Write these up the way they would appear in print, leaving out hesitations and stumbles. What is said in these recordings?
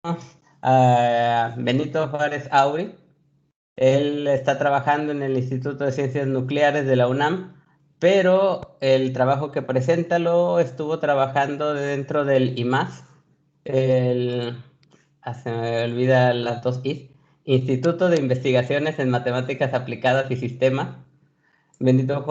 a Benito Juárez Auri. Él está trabajando en el Instituto de Ciencias Nucleares de la UNAM, pero el trabajo que presenta lo estuvo trabajando dentro del IMAS, el, se me olvida las dos I, Instituto de Investigaciones en Matemáticas Aplicadas y Sistemas. Benito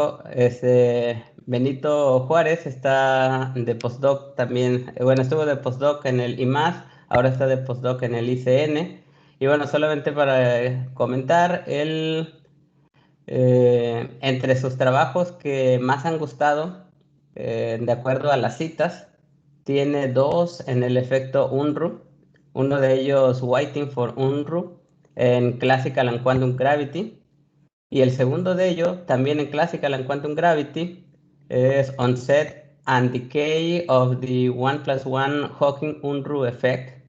Juárez está de postdoc también, bueno, estuvo de postdoc en el IMAS, ahora está de postdoc en el ICN. Y bueno, solamente para comentar, entre sus trabajos que más han gustado, de acuerdo a las citas, tiene dos en el efecto Unruh, uno de ellos Waiting for Unruh en Classical and Quantum Gravity, y el segundo de ellos, también en Classical and Quantum Gravity, es Onset and Decay of the 1+1 Hawking-Unruh Effect.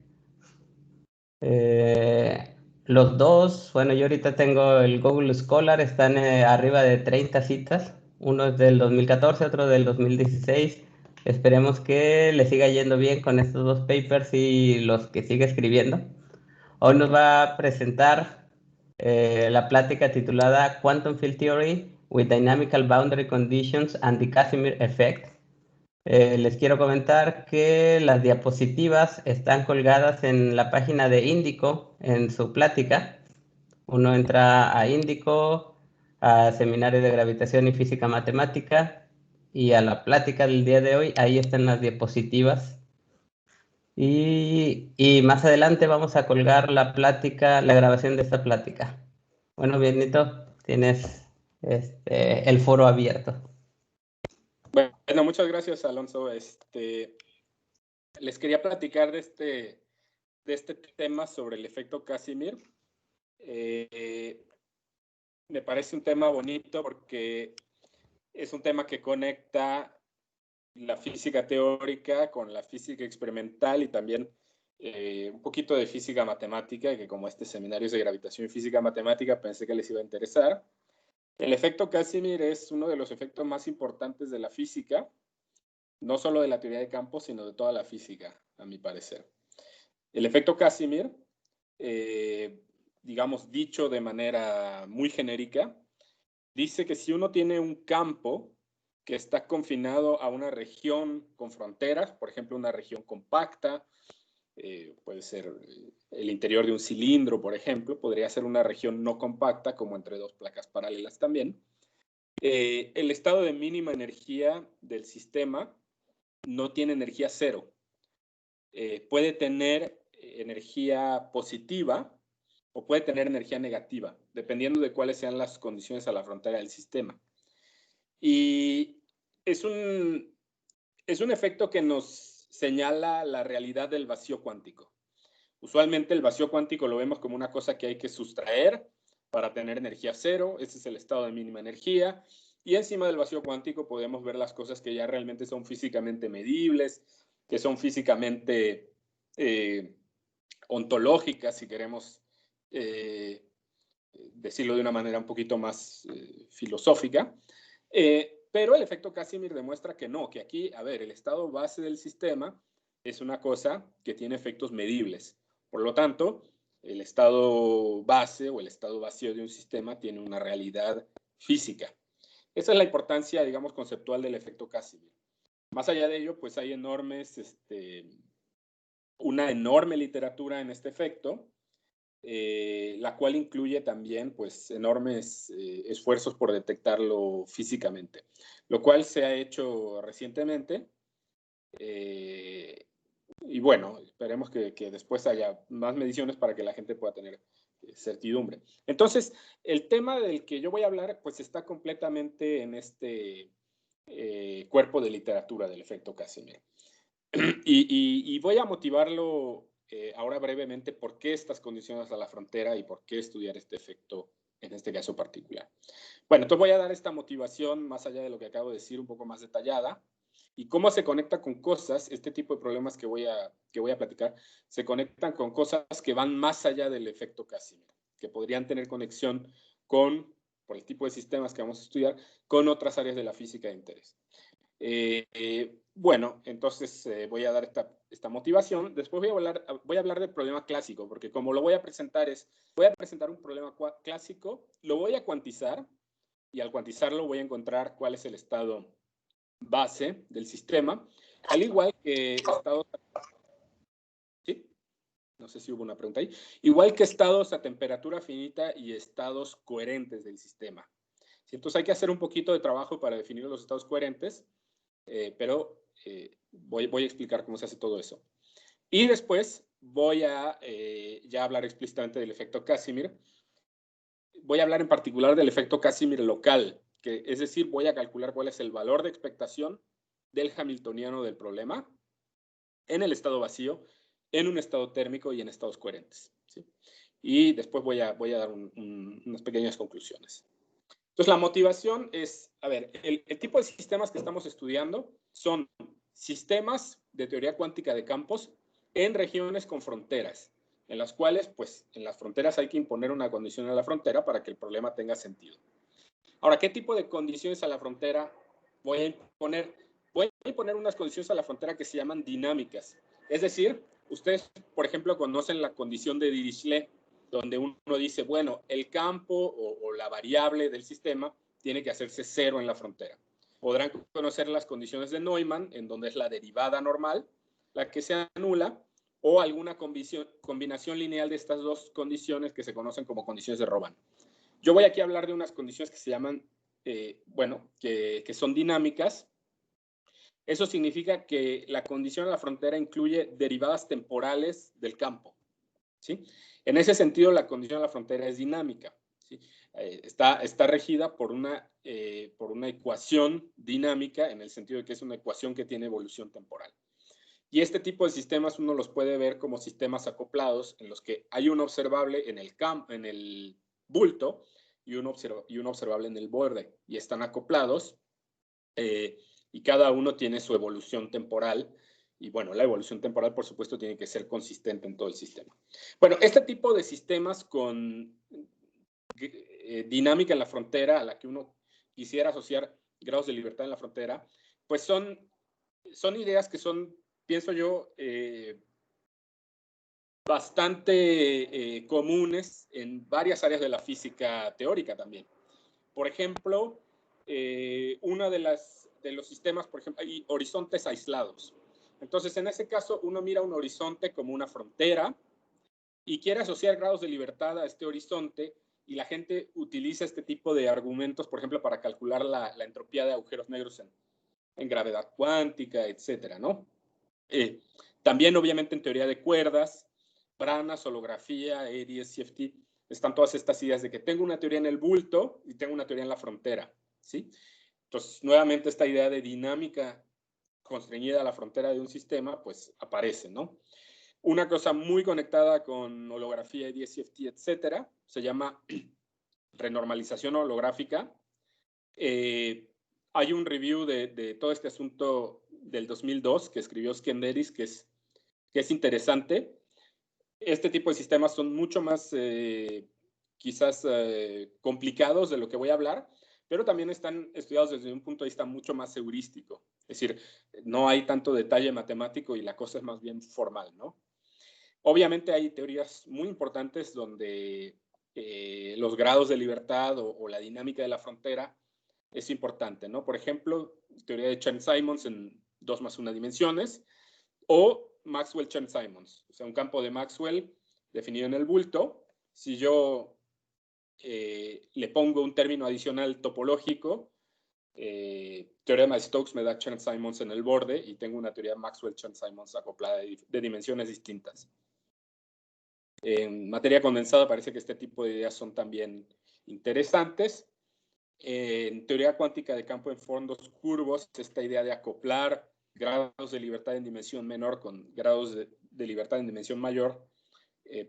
Los dos, bueno, yo ahorita tengo el Google Scholar, están arriba de 30 citas. Uno es del 2014, otro del 2016. Esperemos que le siga yendo bien con estos dos papers y los que sigue escribiendo. Hoy nos va a presentar la plática titulada Quantum Field Theory with Dynamical Boundary Conditions and the Casimir Effect. Les quiero comentar que las diapositivas están colgadas en la página de Índico en su plática. Uno entra a Índico, a Seminario de Gravitación y Física Matemática, y a la plática del día de hoy, ahí están las diapositivas. Y más adelante vamos a colgar la plática, la grabación de esta plática. Bueno, Bienito, tienes el foro abierto. Bueno, muchas gracias, Alonso. Les quería platicar de este tema sobre el efecto Casimir. Me parece un tema bonito porque es un tema que conecta la física teórica con la física experimental y también un poquito de física matemática, que como este seminario es de gravitación y física matemática, pensé que les iba a interesar. El efecto Casimir es uno de los efectos más importantes de la física, no solo de la teoría de campos, sino de toda la física, a mi parecer. El efecto Casimir, digamos, dicho de manera muy genérica, dice que si uno tiene un campo que está confinado a una región con fronteras, por ejemplo, una región compacta, puede ser el interior de un cilindro, por ejemplo, podría ser una región no compacta, como entre dos placas paralelas también. El estado de mínima energía del sistema no tiene energía cero. Puede tener energía positiva o puede tener energía negativa, dependiendo de cuáles sean las condiciones a la frontera del sistema. Y es un efecto que nos señala la realidad del vacío cuántico. Usualmente el vacío cuántico lo vemos como una cosa que hay que sustraer para tener energía cero. Ese es el estado de mínima energía. Y encima del vacío cuántico podemos ver las cosas que ya realmente son físicamente medibles, que son físicamente ontológicas, si queremos decirlo de una manera un poquito más filosófica. Pero el efecto Casimir demuestra que no, que aquí, a ver, el estado base del sistema es una cosa que tiene efectos medibles. Por lo tanto, el estado base o el estado vacío de un sistema tiene una realidad física. Esa es la importancia, digamos, conceptual del efecto Casimir. Más allá de ello, pues hay una enorme literatura en este efecto, la cual incluye también pues, enormes esfuerzos por detectarlo físicamente, lo cual se ha hecho recientemente. Y bueno, esperemos que después haya más mediciones para que la gente pueda tener certidumbre. Entonces, el tema del que yo voy a hablar pues está completamente en este cuerpo de literatura del efecto Casimir. Y voy a motivarlo ahora brevemente por qué estas condiciones a la frontera y por qué estudiar este efecto en este caso particular. Bueno, entonces voy a dar esta motivación más allá de lo que acabo de decir, un poco más detallada, y cómo se conecta con cosas, este tipo de problemas que voy a platicar, se conectan con cosas que van más allá del efecto Casimir, que podrían tener conexión con, por el tipo de sistemas que vamos a estudiar, con otras áreas de la física de interés. Bueno, entonces voy a dar esta motivación. Después voy a hablar del problema clásico, porque como lo voy a presentar voy a presentar un problema clásico, lo voy a cuantizar, y al cuantizarlo voy a encontrar cuál es el estado base del sistema, al igual que estados... ¿Sí? No sé si hubo una pregunta ahí. Igual que estados a temperatura finita y estados coherentes del sistema. ¿Sí? Entonces hay que hacer un poquito de trabajo para definir los estados coherentes, pero voy a explicar cómo se hace todo eso. Y después voy a ya hablar explícitamente del efecto Casimir. Voy a hablar en particular del efecto Casimir local, que es decir, voy a calcular cuál es el valor de expectación del hamiltoniano del problema en el estado vacío, en un estado térmico y en estados coherentes. ¿Sí? Y después voy a dar unas pequeñas conclusiones. Entonces, la motivación es, a ver, el tipo de sistemas que estamos estudiando son sistemas de teoría cuántica de campos en regiones con fronteras, en las cuales, pues, en las fronteras hay que imponer una condición a la frontera para que el problema tenga sentido. Ahora, ¿qué tipo de condiciones a la frontera voy a imponer? Voy a imponer unas condiciones a la frontera que se llaman dinámicas. Es decir, ustedes, por ejemplo, conocen la condición de Dirichlet, donde uno dice, bueno, el campo o la variable del sistema tiene que hacerse cero en la frontera. Podrán conocer las condiciones de Neumann, en donde es la derivada normal, la que se anula, o alguna combinación lineal de estas dos condiciones que se conocen como condiciones de Robin. Yo voy aquí a hablar de unas condiciones que se llaman, bueno, que son dinámicas. Eso significa que la condición a la frontera incluye derivadas temporales del campo. ¿Sí? En ese sentido, la condición a la frontera es dinámica. ¿Sí? Está regida por una ecuación dinámica, en el sentido de que es una ecuación que tiene evolución temporal. Y este tipo de sistemas uno los puede ver como sistemas acoplados, en los que hay un observable en el bulto y un observable en el borde, y están acoplados, y cada uno tiene su evolución temporal. Y bueno, la evolución temporal, por supuesto, tiene que ser consistente en todo el sistema. Bueno, este tipo de sistemas con dinámica en la frontera, a la que uno quisiera asociar grados de libertad en la frontera, pues son ideas que son, pienso yo, bastante comunes en varias áreas de la física teórica también. Por ejemplo, uno de los sistemas, por ejemplo, hay horizontes aislados. Entonces, en ese caso, uno mira un horizonte como una frontera y quiere asociar grados de libertad a este horizonte, y la gente utiliza este tipo de argumentos, por ejemplo, para calcular la entropía de agujeros negros en gravedad cuántica, etcétera, ¿no? También, obviamente, en teoría de cuerdas, branas, holografía, ADS, CFT, están todas estas ideas de que tengo una teoría en el bulto y tengo una teoría en la frontera, ¿sí? Entonces, nuevamente, esta idea de dinámica constreñida a la frontera de un sistema, pues aparece, ¿no? Una cosa muy conectada con holografía, ADS, CFT, etcétera, se llama renormalización holográfica. Hay un review de todo este asunto del 2002 que escribió Skenderis, que es interesante. Este tipo de sistemas son mucho más quizás complicados de lo que voy a hablar, pero también están estudiados desde un punto de vista mucho más heurístico. Es decir, no hay tanto detalle matemático y la cosa es más bien formal, ¿no? Obviamente hay teorías muy importantes donde los grados de libertad o la dinámica de la frontera es importante, ¿no? Por ejemplo, teoría de Chern-Simons en 2 más 1 dimensiones, o Maxwell-Chern-Simons, o sea, un campo de Maxwell definido en el bulto. Si yo le pongo un término adicional topológico, teorema de Stokes me da Chern-Simons en el borde, y tengo una teoría Maxwell-Chern-Simons acoplada de dimensiones distintas. En materia condensada parece que este tipo de ideas son también interesantes. En teoría cuántica de campo en fondos curvos, esta idea de acoplar grados de libertad en dimensión menor con grados de libertad en dimensión mayor,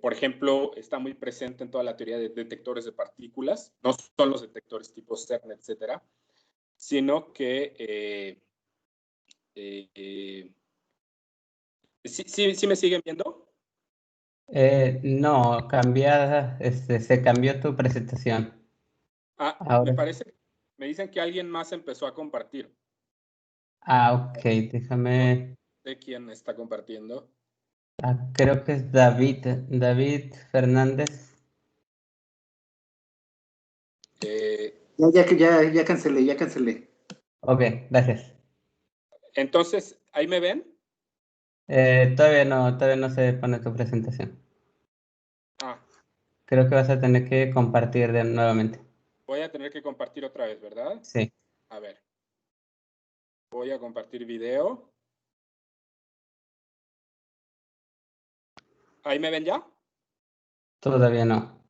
por ejemplo, está muy presente en toda la teoría de detectores de partículas. No son los detectores tipo CERN, etcétera, sino que ¿sí me siguen viendo? No, se cambió tu presentación. Me Ahora, parece, me dicen que alguien más empezó a compartir. Ok, déjame. ¿De quién está compartiendo? Creo que es David Fernández. Eh, Ya cancelé, ya cancelé. Ok, gracias. entonces, ¿ahí me ven? Todavía no se pone tu presentación. Ah, Creo que vas a tener que compartir nuevamente. voy a tener que compartir otra vez, ¿verdad? Sí, A ver. Voy a compartir video. ¿Ahí me ven ya? todavía no.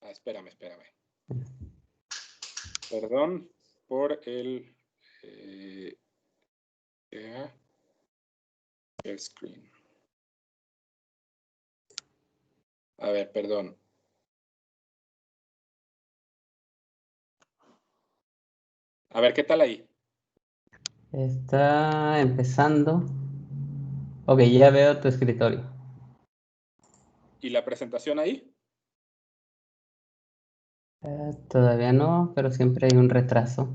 Ah, espérame. Perdón por el screen. A ver, perdón. A ver, ¿qué tal ahí? Está empezando. Ok, ya veo tu escritorio. ¿Y la presentación ahí? Todavía no, pero siempre hay un retraso.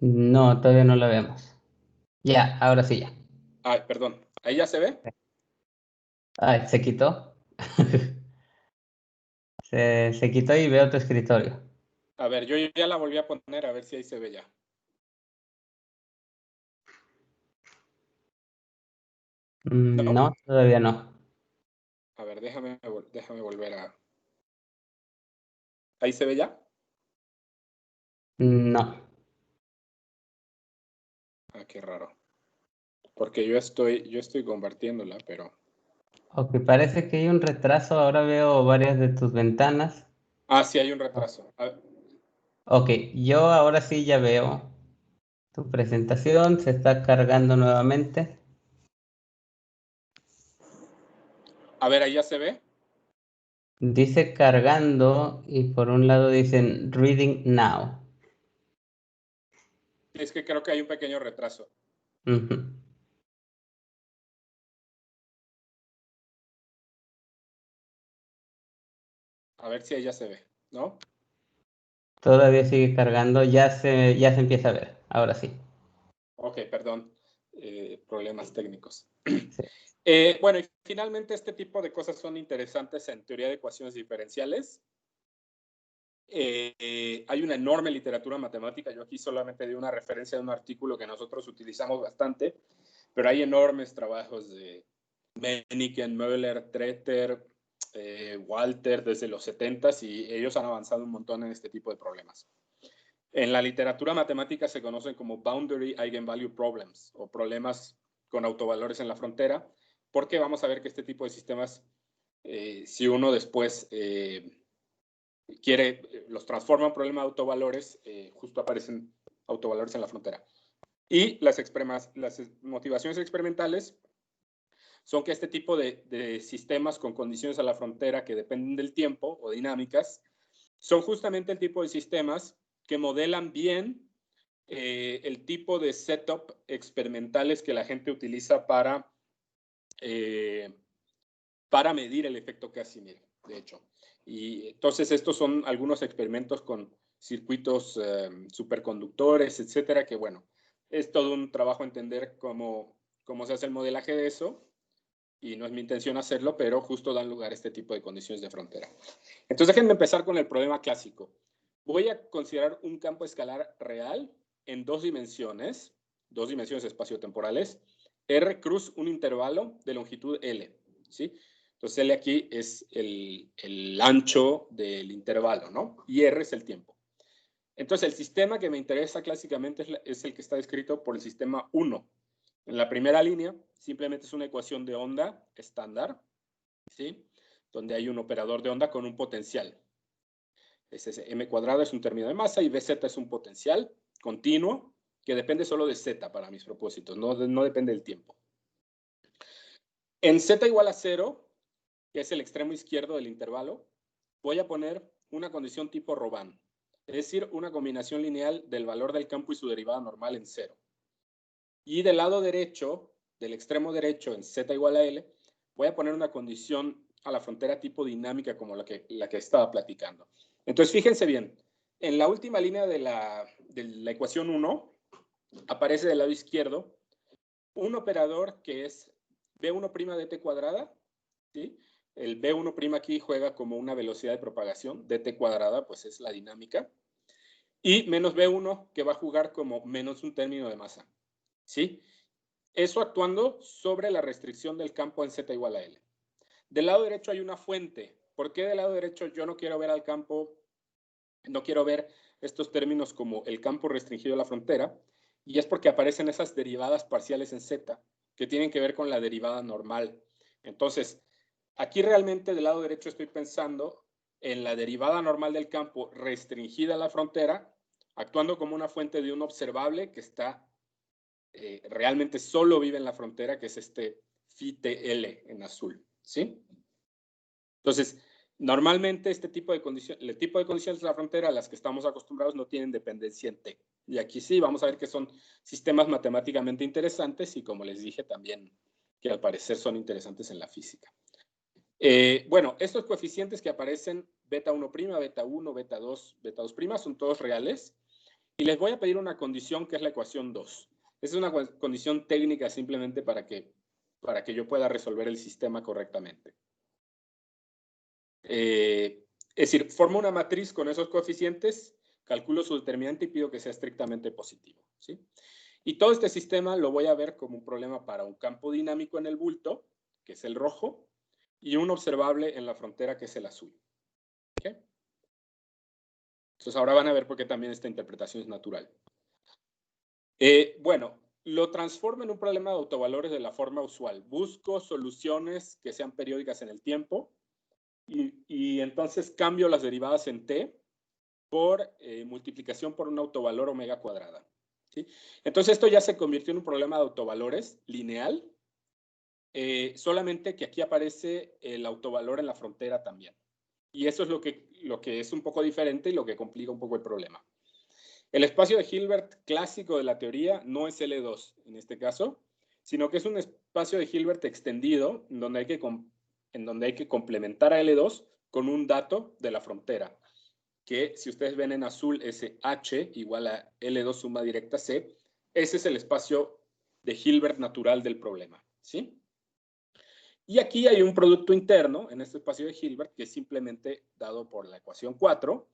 No, todavía no lo vemos. Ya, ahora sí ya. Ay, perdón. ¿Ahí ya se ve? Ay, se quitó. Se quitó y veo tu escritorio. A ver, yo ya la volví a poner a ver si ahí se ve ya. ¿No? No, todavía no. A ver, déjame volver a... ¿Ahí se ve ya? No. Ah, qué raro. Porque yo estoy compartiéndola, pero... Ok, parece que hay un retraso. Ahora veo varias de tus ventanas. Ah, sí, hay un retraso. Ok, yo ahora sí ya veo tu presentación. Se está cargando nuevamente. A ver, ahí ya se ve. Dice cargando y por un lado dicen reading now. Es que creo que hay un pequeño retraso. Ujú. A ver si ahí ya se ve, ¿no? Todavía sigue cargando. Ya se empieza a ver. Ahora sí. Ok, perdón. Problemas técnicos. Sí. Bueno, y finalmente este tipo de cosas son interesantes en teoría de ecuaciones diferenciales. Hay una enorme literatura matemática. Yo aquí solamente di una referencia de un artículo que nosotros utilizamos bastante, pero hay enormes trabajos de Meniken, Möller, Tretter, Walter desde los 70s y ellos han avanzado un montón en este tipo de problemas. En la literatura matemática se conocen como boundary eigenvalue problems o problemas con autovalores en la frontera, porque vamos a ver que este tipo de sistemas, si uno después los transforma en problema de autovalores, justo aparecen autovalores en la frontera. Y las motivaciones experimentales son que este tipo de sistemas con condiciones a la frontera que dependen del tiempo o dinámicas son justamente el tipo de sistemas que modelan bien el tipo de setup experimentales que la gente utiliza para medir el efecto Casimir, de hecho. Y entonces estos son algunos experimentos con circuitos superconductores, etcétera, que bueno, es todo un trabajo entender cómo se hace el modelaje de eso, y no es mi intención hacerlo, pero justo dan lugar a este tipo de condiciones de frontera. Entonces déjenme empezar con el problema clásico. Voy a considerar un campo escalar real en dos dimensiones espaciotemporales, R cruz un intervalo de longitud L, ¿sí? Entonces L aquí es el ancho del intervalo, ¿no? Y R es el tiempo. Entonces el sistema que me interesa clásicamente es el que está descrito por el sistema 1. En la primera línea simplemente es una ecuación de onda estándar, ¿sí? Donde hay un operador de onda con un potencial. M cuadrado es un término de masa y Bz es un potencial continuo que depende solo de Z para mis propósitos, no depende del tiempo. En Z igual a 0, que es el extremo izquierdo del intervalo, voy a poner una condición tipo Robin, es decir, una combinación lineal del valor del campo y su derivada normal en 0. Y del lado derecho, del extremo derecho en Z igual a L, voy a poner una condición a la frontera tipo dinámica como la que estaba platicando. Entonces, fíjense bien, en la última línea de la ecuación 1, aparece del lado izquierdo un operador que es B1' de t cuadrada, ¿sí? El B1' aquí juega como una velocidad de propagación, dt cuadrada, pues es la dinámica, y menos B1 que va a jugar como menos un término de masa, ¿sí? Eso actuando sobre la restricción del campo en z igual a L. Del lado derecho hay una fuente. ¿Por qué del lado derecho yo no quiero ver al campo, no quiero ver estos términos como el campo restringido a la frontera? Y es porque aparecen esas derivadas parciales en z, que tienen que ver con la derivada normal. Entonces, aquí realmente del lado derecho estoy pensando en la derivada normal del campo restringida a la frontera, actuando como una fuente de un observable que está realmente solo vive en la frontera, que es este phi TL en azul, ¿sí? Entonces, normalmente este tipo de condiciones, el tipo de condiciones de la frontera a las que estamos acostumbrados no tienen dependencia en T. Y aquí sí, vamos a ver que son sistemas matemáticamente interesantes y, como les dije, también que al parecer son interesantes en la física. Bueno, estos coeficientes que aparecen, beta 1', beta 1, beta 2, beta 2', son todos reales. Y les voy a pedir una condición que es la ecuación 2. Esa es una condición técnica simplemente para que yo pueda resolver el sistema correctamente. Es decir, formo una matriz con esos coeficientes, calculo su determinante y pido que sea estrictamente positivo, ¿sí? Y todo este sistema lo voy a ver como un problema para un campo dinámico en el bulto, que es el rojo, y un observable en la frontera, que es el azul. ¿Okay? Entonces ahora van a ver por qué también esta interpretación es natural. Bueno, lo transformo en un problema de autovalores de la forma usual. Busco soluciones que sean periódicas en el tiempo y entonces cambio las derivadas en t por multiplicación por un autovalor omega cuadrada, ¿sí? Entonces esto ya se convirtió en un problema de autovalores lineal, solamente que aquí aparece el autovalor en la frontera también. Y eso es lo que es un poco diferente y lo que complica un poco el problema. El espacio de Hilbert clásico de la teoría no es L2 en este caso, sino que es un espacio de Hilbert extendido en donde hay que complementar a L2 con un dato de la frontera, que si ustedes ven en azul ese H igual a L2 suma directa C, ese es el espacio de Hilbert natural del problema, ¿sí? Y aquí hay un producto interno en este espacio de Hilbert que es simplemente dado por la ecuación 4,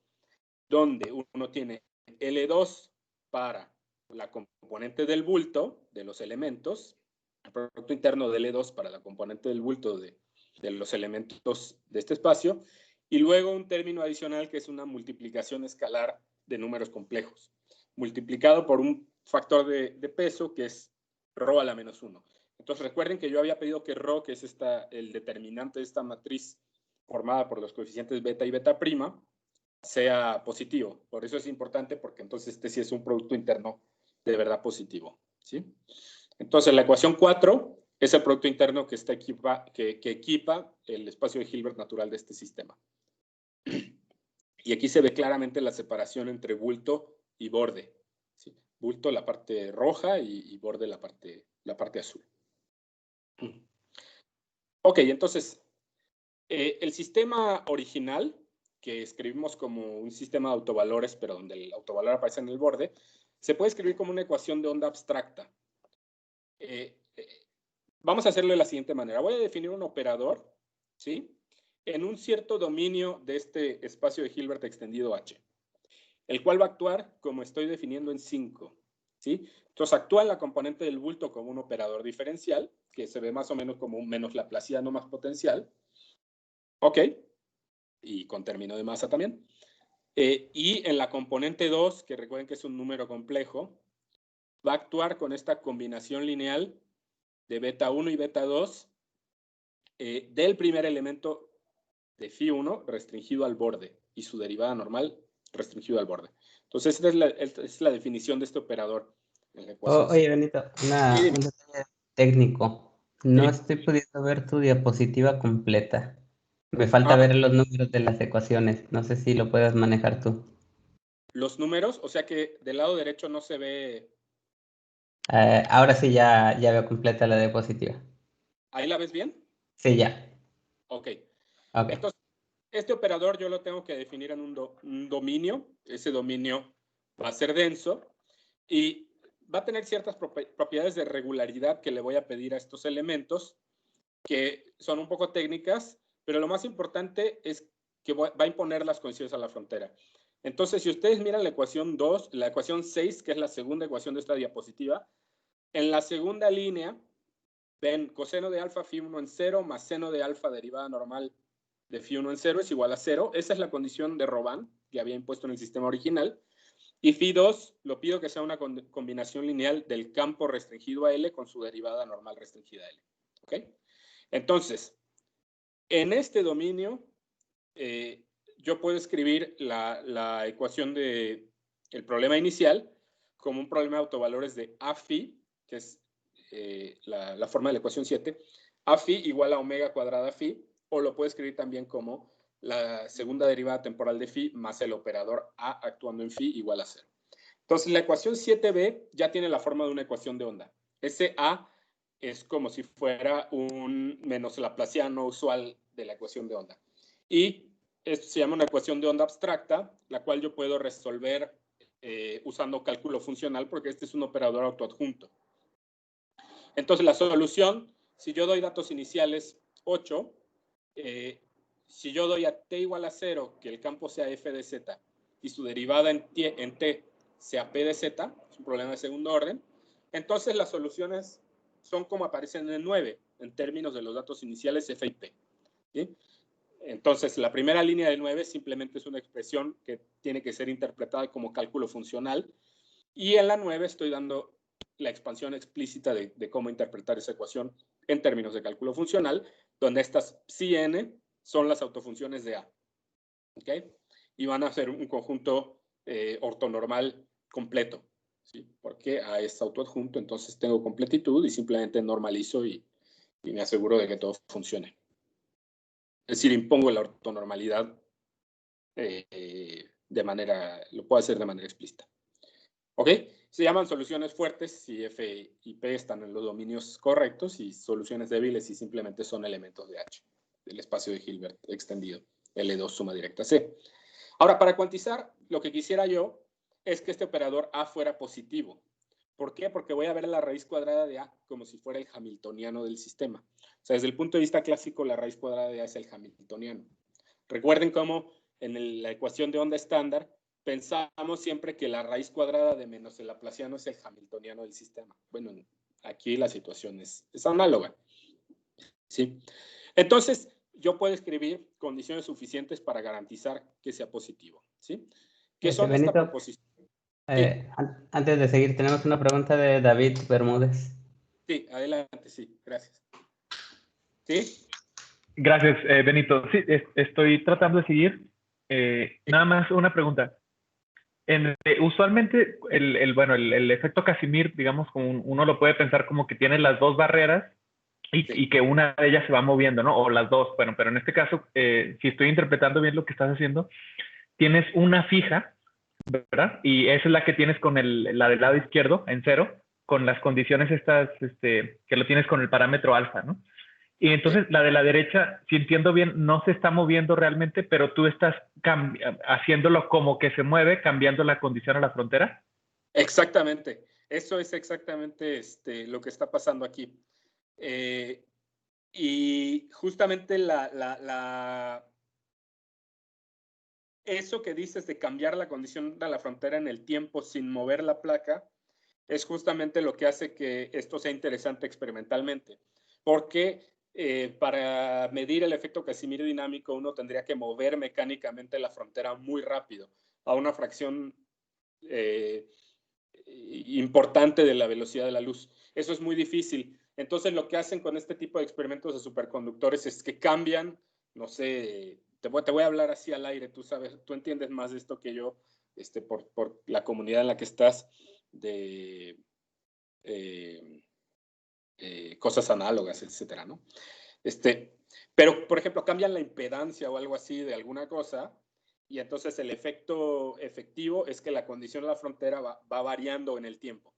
donde uno tiene L2 para la componente del bulto de los elementos, el producto interno de L2 para la componente del bulto de los elementos de este espacio, y luego un término adicional que es una multiplicación escalar de números complejos, multiplicado por un factor de peso que es ρ a la menos 1. Entonces recuerden que yo había pedido que ρ, que es el determinante de esta matriz formada por los coeficientes beta y beta prima, sea positivo. Por eso es importante, porque entonces este sí es un producto interno de verdad positivo, ¿sí? Entonces la ecuación 4 es el producto interno que equipa el espacio de Hilbert natural de este sistema. Y aquí se ve claramente la separación entre bulto y borde, ¿sí? Bulto la parte roja y borde la parte azul. Ok, entonces el sistema original, que escribimos como un sistema de autovalores, pero donde el autovalor aparece en el borde, se puede escribir como una ecuación de onda abstracta. Vamos a hacerlo de la siguiente manera. Voy a definir un operador, ¿sí? En un cierto dominio de este espacio de Hilbert extendido H, el cual va a actuar como estoy definiendo en 5, ¿sí? Entonces actúa en la componente del bulto como un operador diferencial, que se ve más o menos como un menos laplaciano más potencial. Ok. Y con término de masa también. Y en la componente 2, que recuerden que es un número complejo, va a actuar con esta combinación lineal de beta 1 y beta 2 del primer elemento de phi 1 restringido al borde y su derivada normal restringido al borde. Entonces, esta es la definición de este operador en la ecuación. Oye, Benito, un detalle técnico. No estoy pudiendo ver tu diapositiva completa. Me falta ver los números de las ecuaciones. No sé si lo puedas manejar tú. Los números, o sea que del lado derecho no se ve. Ahora sí ya veo completa la diapositiva. ¿Ahí la ves bien? Sí, ya. Ok. Ok. Entonces, este operador yo lo tengo que definir en un dominio. Ese dominio va a ser denso y va a tener ciertas propiedades de regularidad que le voy a pedir a estos elementos, que son un poco técnicas, pero lo más importante es que va a imponer las condiciones a la frontera. Entonces, si ustedes miran la ecuación 2, la ecuación 6, que es la segunda ecuación de esta diapositiva, en la segunda línea ven coseno de alfa phi 1 en 0 más seno de alfa derivada normal de phi 1 en 0 es igual a 0. Esa es la condición de Robin que había impuesto en el sistema original. Y phi 2 lo pido que sea una combinación lineal del campo restringido a L con su derivada normal restringida a L. ¿Ok? Entonces, en este dominio, yo puedo escribir la ecuación del problema inicial como un problema de autovalores de A phi, que es la forma de la ecuación 7, A phi igual a omega cuadrada phi, o lo puedo escribir también como la segunda derivada temporal de phi más el operador A actuando en phi igual a 0. Entonces, la ecuación 7b ya tiene la forma de una ecuación de onda. Ese A es como si fuera un menos laplaciano usual de la ecuación de onda. Y esto se llama una ecuación de onda abstracta, la cual yo puedo resolver usando cálculo funcional, porque este es un operador autoadjunto. Entonces, la solución, si yo doy datos iniciales 8, si yo doy a t igual a 0, que el campo sea f de z, y su derivada en t sea p de z, es un problema de segundo orden, entonces las soluciones son como aparecen en el 9, en términos de los datos iniciales f y p. ¿Sí? Entonces, la primera línea del 9 simplemente es una expresión que tiene que ser interpretada como cálculo funcional, y en la 9 estoy dando la expansión explícita de cómo interpretar esa ecuación en términos de cálculo funcional, donde estas psi n son las autofunciones de A. ¿Ok? Y van a ser un conjunto ortonormal completo, ¿sí? Porque A es autoadjunto, entonces tengo completitud y simplemente normalizo y me aseguro de que todo funcione. Es decir, impongo la ortonormalidad lo puedo hacer de manera explícita. ¿Ok? Se llaman soluciones fuertes si F y P están en los dominios correctos, y soluciones débiles si simplemente son elementos de H, del espacio de Hilbert extendido, L2 suma directa C. Ahora, para cuantizar, lo que quisiera yo es que este operador A fuera positivo. ¿Por qué? Porque voy a ver la raíz cuadrada de A como si fuera el hamiltoniano del sistema. O sea, desde el punto de vista clásico, la raíz cuadrada de A es el hamiltoniano. Recuerden cómo en la ecuación de onda estándar pensamos siempre que la raíz cuadrada de menos el laplaciano es el hamiltoniano del sistema. Bueno, aquí la situación es análoga. ¿Sí? Entonces, yo puedo escribir condiciones suficientes para garantizar que sea positivo. ¿Sí? ¿Qué son esta Benito, proposición? Sí, antes de seguir, tenemos una pregunta de David Bermúdez. sí, adelante, sí, gracias. ¿Sí? Gracias, Benito. Sí, estoy tratando de seguir. Nada más una pregunta. Usualmente el efecto Casimir, digamos, como uno lo puede pensar como que tiene las dos barreras y que una de ellas se va moviendo, ¿no? O las dos. Bueno, pero en este caso, si estoy interpretando bien lo que estás haciendo, tienes una fija, ¿verdad? Y esa es la que tienes con la del lado izquierdo, en 0, con las condiciones estas, que lo tienes con el parámetro alfa, ¿no? Y entonces la de la derecha, si entiendo bien, no se está moviendo realmente, pero tú estás haciéndolo como que se mueve, cambiando la condición a la frontera. Exactamente. Eso es exactamente lo que está pasando aquí. Y justamente eso que dices de cambiar la condición de la frontera en el tiempo sin mover la placa es justamente lo que hace que esto sea interesante experimentalmente. Porque para medir el efecto Casimir dinámico uno tendría que mover mecánicamente la frontera muy rápido, a una fracción importante de la velocidad de la luz. Eso es muy difícil. Entonces lo que hacen con este tipo de experimentos de superconductores es que cambian, no sé, te voy a hablar así al aire, tú sabes, tú entiendes más de esto que yo, por la comunidad en la que estás, de cosas análogas, etcétera, ¿no? Pero, por ejemplo, cambian la impedancia o algo así de alguna cosa, y entonces el efecto efectivo es que la condición de la frontera va variando en el tiempo.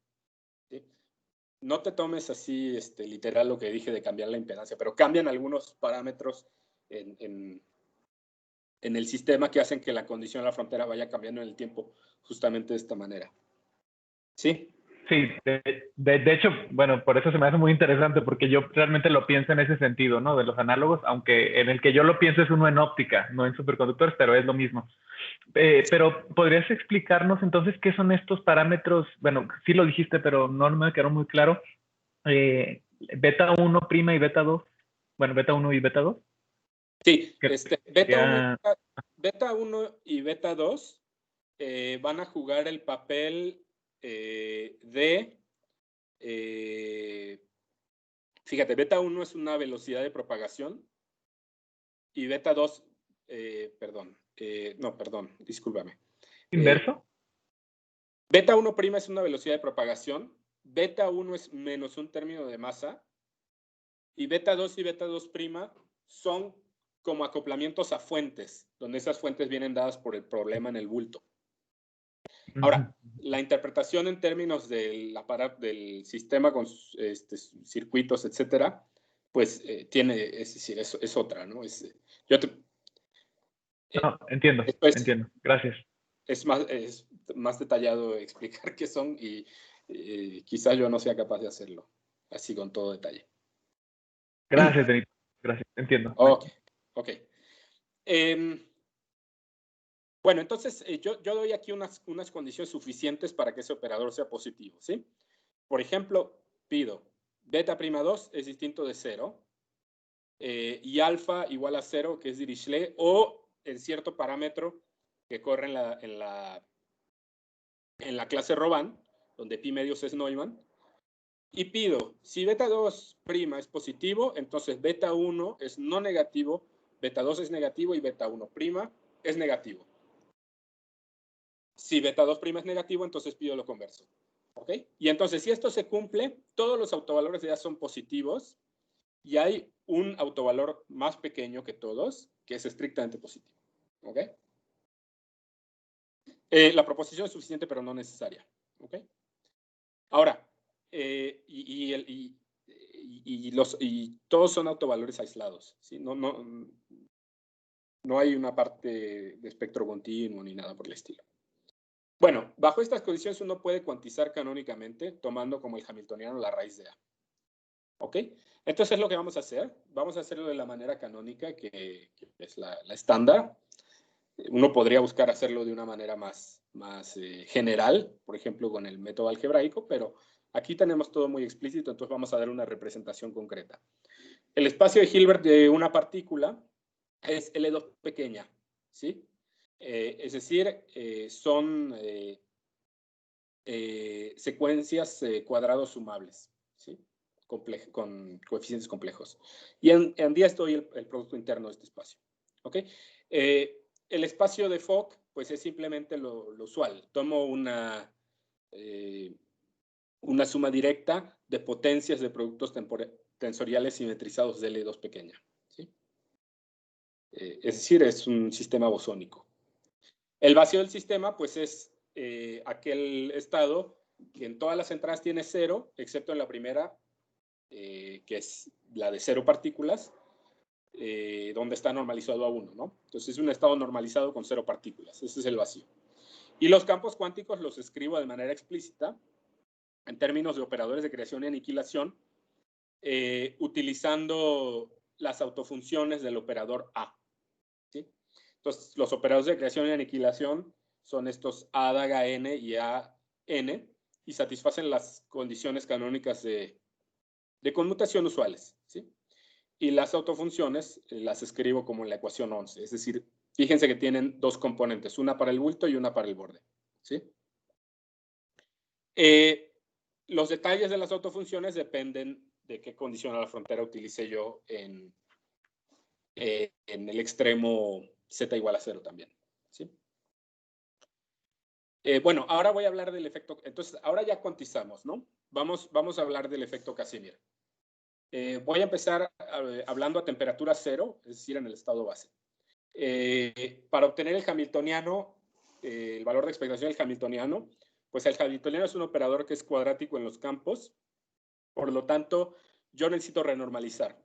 ¿Sí? No te tomes así literal lo que dije de cambiar la impedancia, pero cambian algunos parámetros el sistema que hacen que la condición de la frontera vaya cambiando en el tiempo justamente de esta manera. ¿Sí? Sí, de hecho, bueno, por eso se me hace muy interesante, porque yo realmente lo pienso en ese sentido, ¿no? De los análogos, aunque en el que yo lo pienso es uno en óptica, no en superconductores, pero es lo mismo. Pero ¿podrías explicarnos entonces qué son estos parámetros? Bueno, sí lo dijiste, pero no me quedó muy claro. Beta 1' y beta 2. Bueno, beta 1 y beta 2. Sí, Sería... beta 1 y beta 2 van a jugar el papel fíjate, beta 1 es una velocidad de propagación y beta 2, discúlpame. ¿Inverso? Beta 1' es una velocidad de propagación, beta 1 es menos un término de masa, y beta 2 y beta 2' son como acoplamientos a fuentes, donde esas fuentes vienen dadas por el problema en el bulto. Ahora, la interpretación en términos del sistema con circuitos, etcétera, pues es otra, ¿no? No, entiendo. Gracias. Es más detallado explicar qué son y quizás yo no sea capaz de hacerlo así con todo detalle. Gracias, Benito. Gracias, entiendo. Ok. Bueno, entonces yo doy aquí unas condiciones suficientes para que ese operador sea positivo, ¿sí? Por ejemplo, pido beta' 2 es distinto de 0 y alfa igual a 0, que es Dirichlet, o en cierto parámetro que corre en la clase Robin, donde pi medios es Neumann, y pido, si beta 2' es positivo, entonces beta 1 es no negativo, beta 2 es negativo y beta 1' es negativo. Si beta 2' es negativo, entonces pido lo converso. ¿Ok? Y entonces, si esto se cumple, todos los autovalores ya son positivos y hay un autovalor más pequeño que todos, que es estrictamente positivo. ¿Ok? La proposición es suficiente, pero no necesaria. ¿Ok? Ahora, y todos son autovalores aislados. ¿Sí? No hay una parte de espectro continuo ni nada por el estilo. Bueno, bajo estas condiciones uno puede cuantizar canónicamente tomando como el hamiltoniano la raíz de A. ¿Ok? Entonces es lo que vamos a hacer. Vamos a hacerlo de la manera canónica, que es la estándar. Uno podría buscar hacerlo de una manera más general, por ejemplo, con el método algebraico, pero aquí tenemos todo muy explícito, entonces vamos a dar una representación concreta. El espacio de Hilbert de una partícula es L2 pequeña, ¿sí? Es decir, son secuencias cuadrados sumables, ¿sí? Con coeficientes complejos. Y en 10 doy el producto interno de este espacio. ¿Ok? El espacio de Fock, pues es simplemente lo usual. Tomo una suma directa de potencias de productos tensoriales simetrizados de L2 pequeña. ¿Sí? Es decir, es un sistema bosónico. El vacío del sistema, pues es aquel estado que en todas las entradas tiene 0, excepto en la primera, que es la de 0 partículas, donde está normalizado a 1, ¿no? Entonces es un estado normalizado con 0 partículas. Ese es el vacío. Y los campos cuánticos los escribo de manera explícita en términos de operadores de creación y aniquilación, utilizando las autofunciones del operador A. ¿Sí? Entonces, los operadores de creación y aniquilación son estos A daga n y A n, y satisfacen las condiciones canónicas de conmutación usuales. ¿Sí? Y las autofunciones las escribo como en la ecuación 11. Es decir, fíjense que tienen dos componentes, una para el bulto y una para el borde. ¿Sí? Los detalles de las autofunciones dependen de qué condición a la frontera utilice yo en el extremo z igual a 0 también. ¿Sí? Bueno, ahora voy a hablar del efecto. Entonces, ahora ya cuantizamos, ¿no? Vamos a hablar del efecto Casimir. Voy a empezar hablando a temperatura 0, es decir, en el estado base. Para obtener el hamiltoniano, el valor de expectación del hamiltoniano, pues el hamiltoniano es un operador que es cuadrático en los campos, por lo tanto, yo necesito renormalizar.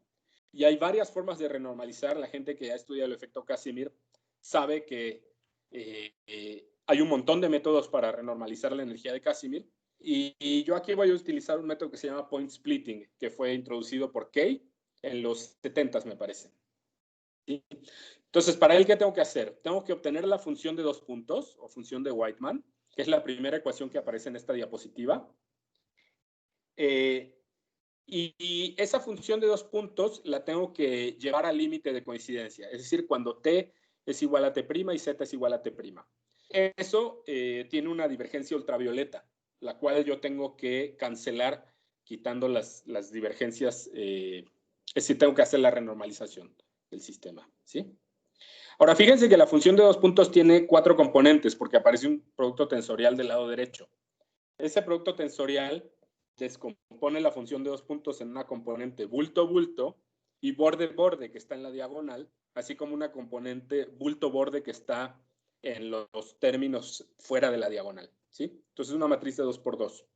Y hay varias formas de renormalizar. La gente que ha estudiado el efecto Casimir sabe que hay un montón de métodos para renormalizar la energía de Casimir. Y yo aquí voy a utilizar un método que se llama point splitting, que fue introducido por Kay en los 70s, me parece. ¿Sí? Entonces, ¿para él qué tengo que hacer? Tengo que obtener la función de 2 puntos, o función de Weightman, que es la primera ecuación que aparece en esta diapositiva. Y esa función de 2 puntos la tengo que llevar al límite de coincidencia, es decir, cuando t es igual a t' y z es igual a t'. Eso tiene una divergencia ultravioleta, la cual yo tengo que cancelar quitando las divergencias, es decir, tengo que hacer la renormalización del sistema, ¿sí? Ahora, fíjense que la función de 2 puntos tiene 4 componentes, porque aparece un producto tensorial del lado derecho. Ese producto tensorial descompone la función de 2 puntos en una componente bulto-bulto y borde-borde, que está en la diagonal, así como una componente bulto-borde que está en los términos fuera de la diagonal, ¿sí? Entonces es una matriz de 2 por 2.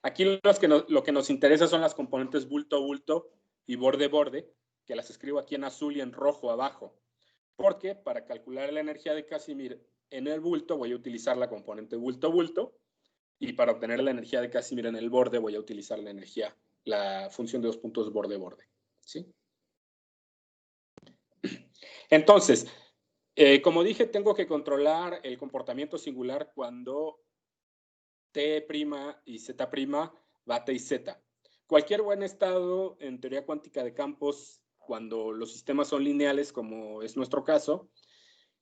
Aquí lo que nos interesa son las componentes bulto-bulto y borde-borde, que las escribo aquí en azul y en rojo abajo, porque para calcular la energía de Casimir en el bulto voy a utilizar la componente bulto-bulto, y para obtener la energía de Casimir en el borde voy a utilizar la función de 2 puntos borde-borde, ¿sí? Entonces, como dije, tengo que controlar el comportamiento singular cuando T' y Z' va a T y Z. Cualquier buen estado en teoría cuántica de campos, cuando los sistemas son lineales, como es nuestro caso,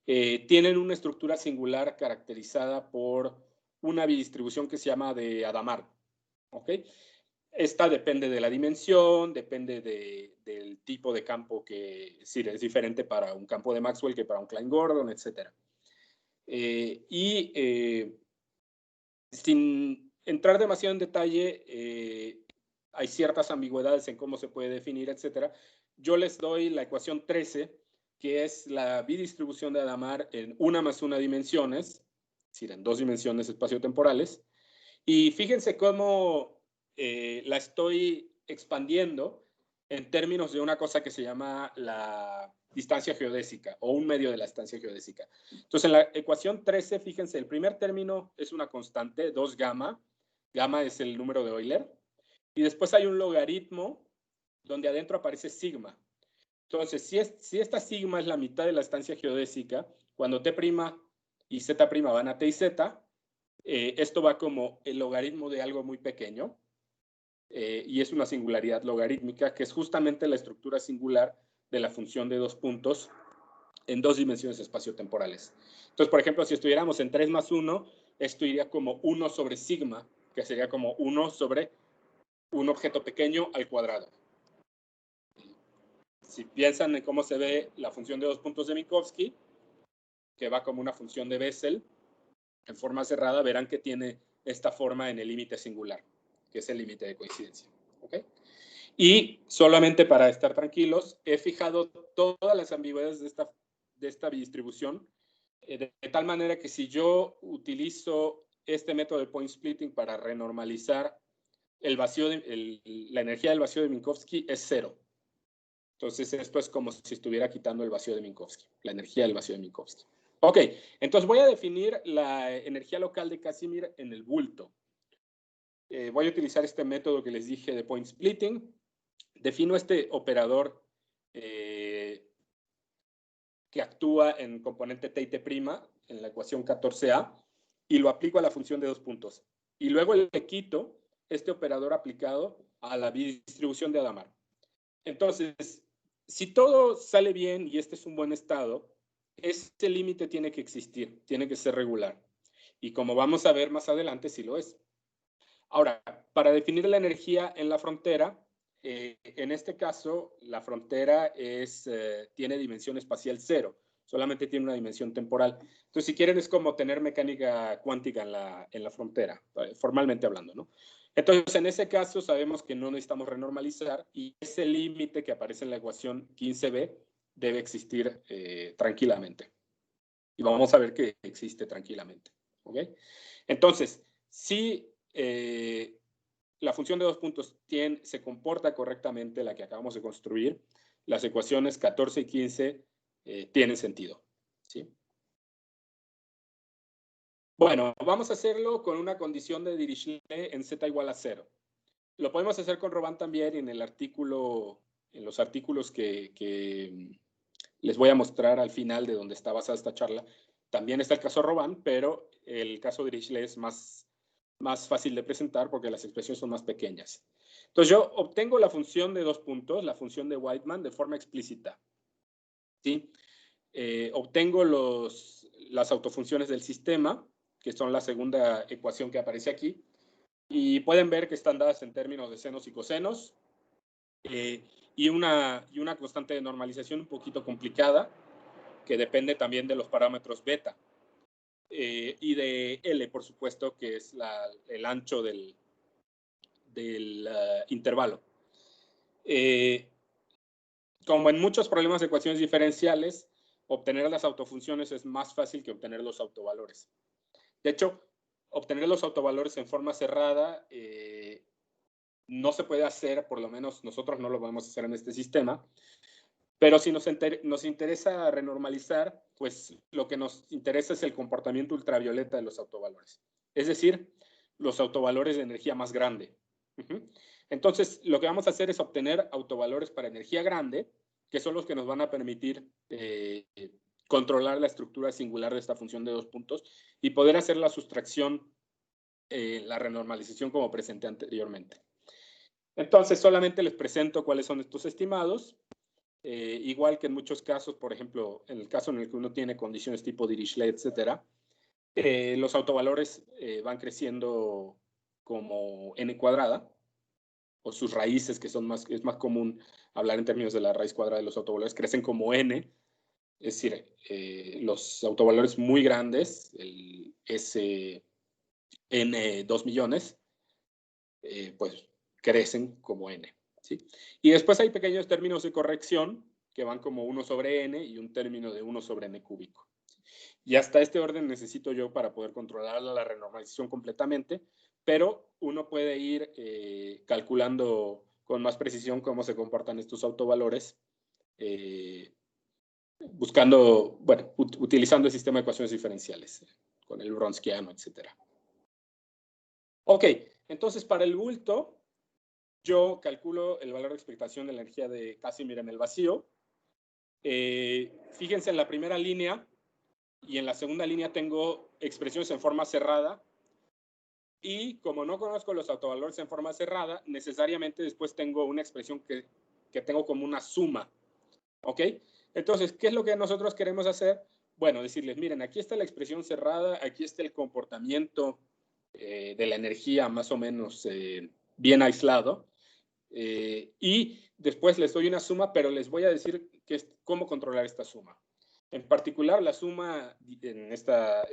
tienen una estructura singular caracterizada por una bidistribución que se llama de Hadamard, ¿ok? Esta depende de la dimensión, depende del tipo de campo que es diferente para un campo de Maxwell que para un Klein-Gordon, etc. Sin entrar demasiado en detalle, hay ciertas ambigüedades en cómo se puede definir, etc. Yo les doy la ecuación 13, que es la bidistribución de Hadamard en 1 más 1 dimensiones, es decir, en 2 dimensiones espaciotemporales. Y fíjense cómo la estoy expandiendo en términos de una cosa que se llama la distancia geodésica o un medio de la distancia geodésica. Entonces, en la ecuación 13, fíjense, el primer término es una constante, 2 gamma. Gamma es el número de Euler. Y después hay un logaritmo donde adentro aparece sigma. Entonces, si esta sigma es la mitad de la distancia geodésica, cuando t' y z' van a t y z, esto va como el logaritmo de algo muy pequeño, y es una singularidad logarítmica, que es justamente la estructura singular de la función de 2 puntos en 2 dimensiones espaciotemporales. Entonces, por ejemplo, si estuviéramos en 3 más 1, esto iría como 1 sobre sigma, que sería como 1 sobre un objeto pequeño al cuadrado. Si piensan en cómo se ve la función de 2 puntos de Minkowski, que va como una función de Bessel, en forma cerrada, verán que tiene esta forma en el límite singular, que es el límite de coincidencia. ¿Okay? Y solamente para estar tranquilos, he fijado todas las ambigüedades de esta bidistribución, de tal manera que si yo utilizo este método de point splitting para renormalizar la energía del vacío de Minkowski es 0. Entonces esto es como si estuviera quitando el vacío de Minkowski, la energía del vacío de Minkowski. Ok, entonces voy a definir la energía local de Casimir en el bulto. Voy a utilizar este método que les dije de point splitting. Defino este operador que actúa en componente t y t' en la ecuación 14a y lo aplico a la función de 2 puntos. Y luego le quito este operador aplicado a la bidistribución de Hadamard. Entonces, si todo sale bien y este es un buen estado, este límite tiene que existir, tiene que ser regular. Y como vamos a ver más adelante, sí lo es. Ahora, para definir la energía en la frontera, en este caso, la frontera tiene dimensión espacial 0, solamente tiene una dimensión temporal. Entonces, si quieren, es como tener mecánica cuántica en la frontera, formalmente hablando, ¿no? Entonces, en ese caso, sabemos que no necesitamos renormalizar y ese límite que aparece en la ecuación 15b debe existir tranquilamente. Y vamos a ver que existe tranquilamente. ¿Ok? Entonces, si la función de 2 puntos se comporta correctamente, la que acabamos de construir, las ecuaciones 14 y 15 tienen sentido. ¿Sí? Bueno, vamos a hacerlo con una condición de Dirichlet en z igual a 0. Lo podemos hacer con Robin también en el artículo, en los artículos que les voy a mostrar al final de donde está basada esta charla. También está el caso Robin, pero el caso Dirichlet es más fácil de presentar porque las expresiones son más pequeñas. Entonces yo obtengo la función de 2 puntos, la función de Weidmann, de forma explícita. ¿Sí? Obtengo las autofunciones del sistema, que son la segunda ecuación que aparece aquí, y pueden ver que están dadas en términos de senos y cosenos, y una constante de normalización un poquito complicada, que depende también de los parámetros beta, y de L, por supuesto, que es el ancho del intervalo. Como en muchos problemas de ecuaciones diferenciales, obtener las autofunciones es más fácil que obtener los autovalores. De hecho, obtener los autovalores en forma cerrada no se puede hacer, por lo menos nosotros no lo podemos hacer en este sistema, pero si nos interesa renormalizar, pues lo que nos interesa es el comportamiento ultravioleta de los autovalores. Es decir, los autovalores de energía más grande. Entonces, lo que vamos a hacer es obtener autovalores para energía grande, que son los que nos van a permitir controlar la estructura singular de esta función de 2 puntos y poder hacer la sustracción, la renormalización como presenté anteriormente. Entonces, solamente les presento cuáles son estos estimados. Igual que en muchos casos, por ejemplo, en el caso en el que uno tiene condiciones tipo Dirichlet, etcétera, los autovalores van creciendo como n cuadrada, o sus raíces, que es más común hablar en términos de la raíz cuadrada de los autovalores, crecen como n, es decir, los autovalores muy grandes, el S n 2 millones, pues crecen como n. ¿Sí? Y después hay pequeños términos de corrección que van como 1 sobre n y un término de 1 sobre n cúbico. Y hasta este orden necesito yo para poder controlar la renormalización completamente, pero uno puede ir calculando con más precisión cómo se comportan estos autovalores, buscando, bueno, utilizando el sistema de ecuaciones diferenciales, con el Wronskiano, etc. Ok, entonces para el bulto, yo calculo el valor de expectación de la energía de Casimir en el vacío. Fíjense en la primera línea y en la segunda línea tengo expresiones en forma cerrada. Y como no conozco los autovalores en forma cerrada, necesariamente después tengo una expresión que tengo como una suma. ¿Ok? Entonces, ¿qué es lo que nosotros queremos hacer? Bueno, decirles, miren, aquí está la expresión cerrada, aquí está el comportamiento de la energía más o menos bien aislado. Y después les doy una suma, pero les voy a decir cómo controlar esta suma. En particular, la suma en esta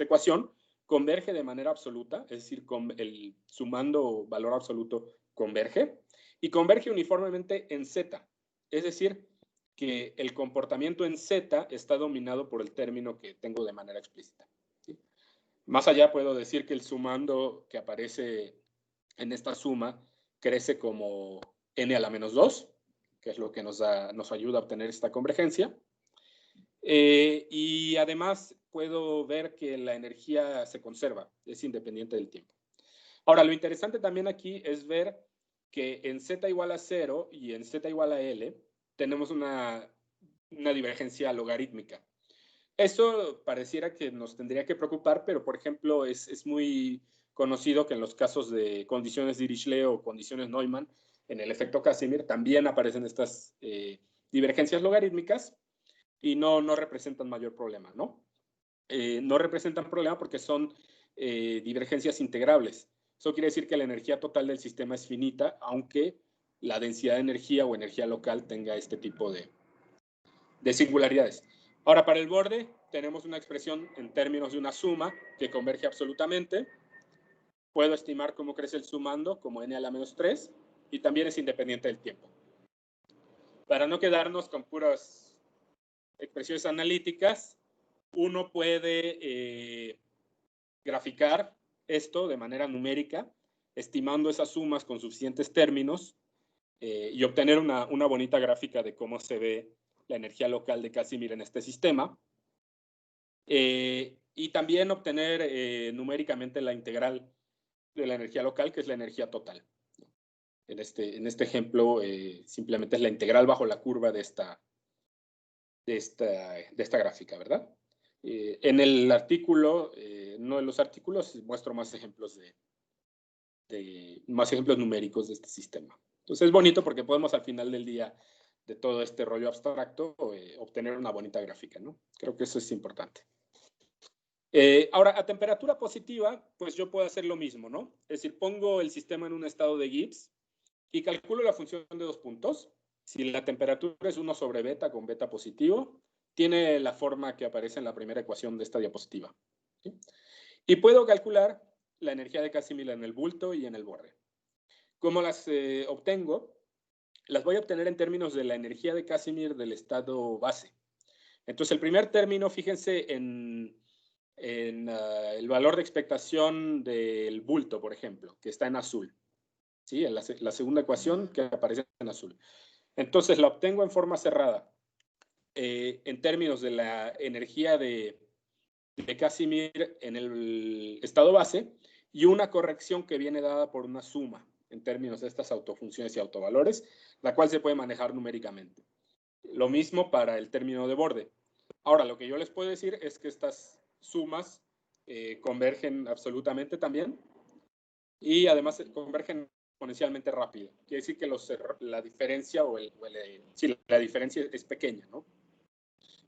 ecuación converge de manera absoluta, es decir, el sumando valor absoluto converge, y converge uniformemente en Z. Es decir, que el comportamiento en Z está dominado por el término que tengo de manera explícita. ¿Sí? Más allá puedo decir que el sumando que aparece en esta suma crece como n a la menos 2, que es lo que nos ayuda a obtener esta convergencia. Y además puedo ver que la energía se conserva, es independiente del tiempo. Ahora, lo interesante también aquí es ver que en z igual a 0 y en z igual a L tenemos una divergencia logarítmica. Eso pareciera que nos tendría que preocupar, pero por ejemplo es muy conocido que en los casos de condiciones Dirichlet o condiciones Neumann, en el efecto Casimir, también aparecen estas divergencias logarítmicas y no representan mayor problema, ¿no? No representan problema porque son divergencias integrables. Eso quiere decir que la energía total del sistema es finita, aunque la densidad de energía o energía local tenga este tipo de singularidades. Ahora, para el borde, tenemos una expresión en términos de una suma que converge absolutamente. Puedo estimar cómo crece el sumando como n a la menos 3 y también es independiente del tiempo. Para no quedarnos con puras expresiones analíticas, uno puede graficar esto de manera numérica, estimando esas sumas con suficientes términos y obtener una bonita gráfica de cómo se ve la energía local de Casimir en este sistema. y también obtener numéricamente la integral de la energía local, que es la energía total. En este ejemplo, simplemente es la integral bajo la curva de esta gráfica, ¿verdad? En el artículo, no en los artículos, muestro más ejemplos más ejemplos numéricos de este sistema. Entonces es bonito porque podemos al final del día de todo este rollo abstracto obtener una bonita gráfica, ¿no? Creo que eso es importante. Ahora, a temperatura positiva, pues yo puedo hacer lo mismo, ¿no? Es decir, pongo el sistema en un estado de Gibbs y calculo la función de 2 puntos. Si la temperatura es 1 sobre beta con beta positivo, tiene la forma que aparece en la primera ecuación de esta diapositiva, ¿sí? Y puedo calcular la energía de Casimir en el bulto y en el borde. ¿Cómo las obtengo? Las voy a obtener en términos de la energía de Casimir del estado base. Entonces, el primer término, fíjense en el valor de expectación del bulto, por ejemplo, que está en azul. ¿Sí? En la segunda ecuación que aparece en azul. Entonces, la obtengo en forma cerrada en términos de la energía de Casimir en el estado base y una corrección que viene dada por una suma en términos de estas autofunciones y autovalores, la cual se puede manejar numéricamente. Lo mismo para el término de borde. Ahora, lo que yo les puedo decir es que estas sumas convergen absolutamente también y además convergen exponencialmente rápido. Quiere decir que la diferencia sí, la diferencia es pequeña, ¿no?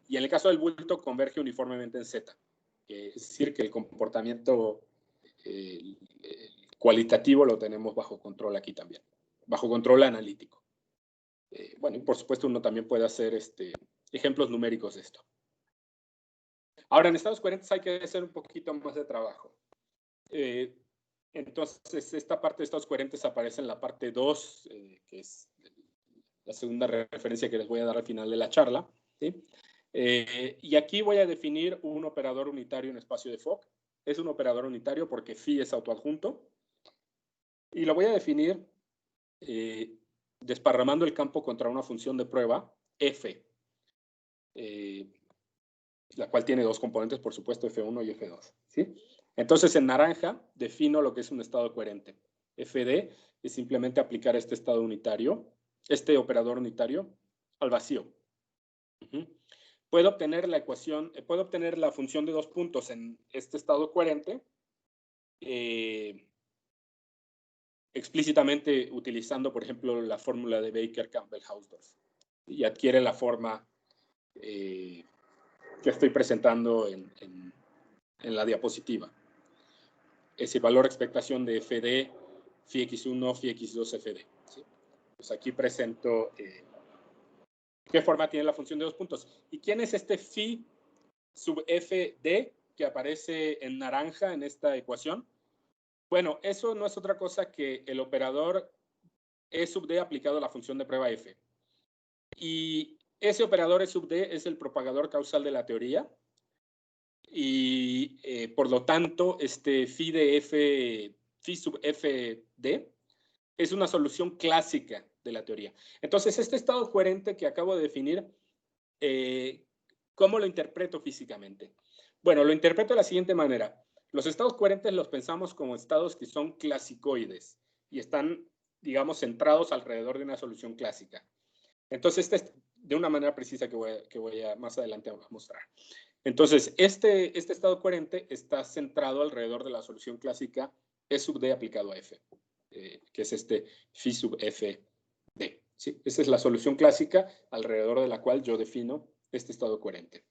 Y en el caso del bulto converge uniformemente en Z. Es decir, que el comportamiento cualitativo lo tenemos bajo control aquí también, bajo control analítico. Bueno, y por supuesto uno también puede hacer ejemplos numéricos de esto. Ahora, en estados coherentes hay que hacer un poquito más de trabajo. Entonces, esta parte de estados coherentes aparece en la parte 2, que es la segunda referencia que les voy a dar al final de la charla, ¿sí? Y aquí voy a definir un operador unitario en espacio de Fock. Es un operador unitario porque phi es autoadjunto. Y lo voy a definir desparramando el campo contra una función de prueba, f, la cual tiene dos componentes, por supuesto, f1 y f2. ¿Sí? Entonces, en naranja, defino lo que es un estado coherente. fd es simplemente aplicar este estado unitario, este operador unitario, al vacío. Puedo obtener la ecuación, puedo obtener la función de 2 puntos en este estado coherente explícitamente utilizando, por ejemplo, la fórmula de Baker-Campbell-Hausdorff y adquiere la forma que estoy presentando en la diapositiva. Es el valor de expectación de FD, phi x1, phi x2, FD. ¿Sí? Pues aquí presento qué forma tiene la función de 2 puntos. ¿Y quién es este phi sub FD que aparece en naranja en esta ecuación? Bueno, eso no es otra cosa que el operador E sub D aplicado a la función de prueba F. Y ese operador E sub D es el propagador causal de la teoría. Y por lo tanto, phi sub FD es una solución clásica de la teoría. Entonces, este estado coherente que acabo de definir, ¿cómo lo interpreto físicamente? Bueno, lo interpreto de la siguiente manera. Los estados coherentes los pensamos como estados que son clasicoides y están, digamos, centrados alrededor de una solución clásica. Entonces, este es de una manera precisa que voy a más adelante a mostrar. Entonces, este estado coherente está centrado alrededor de la solución clásica E sub D aplicado a F, que es phi sub F D. ¿Sí? Esa es la solución clásica alrededor de la cual yo defino este estado coherente.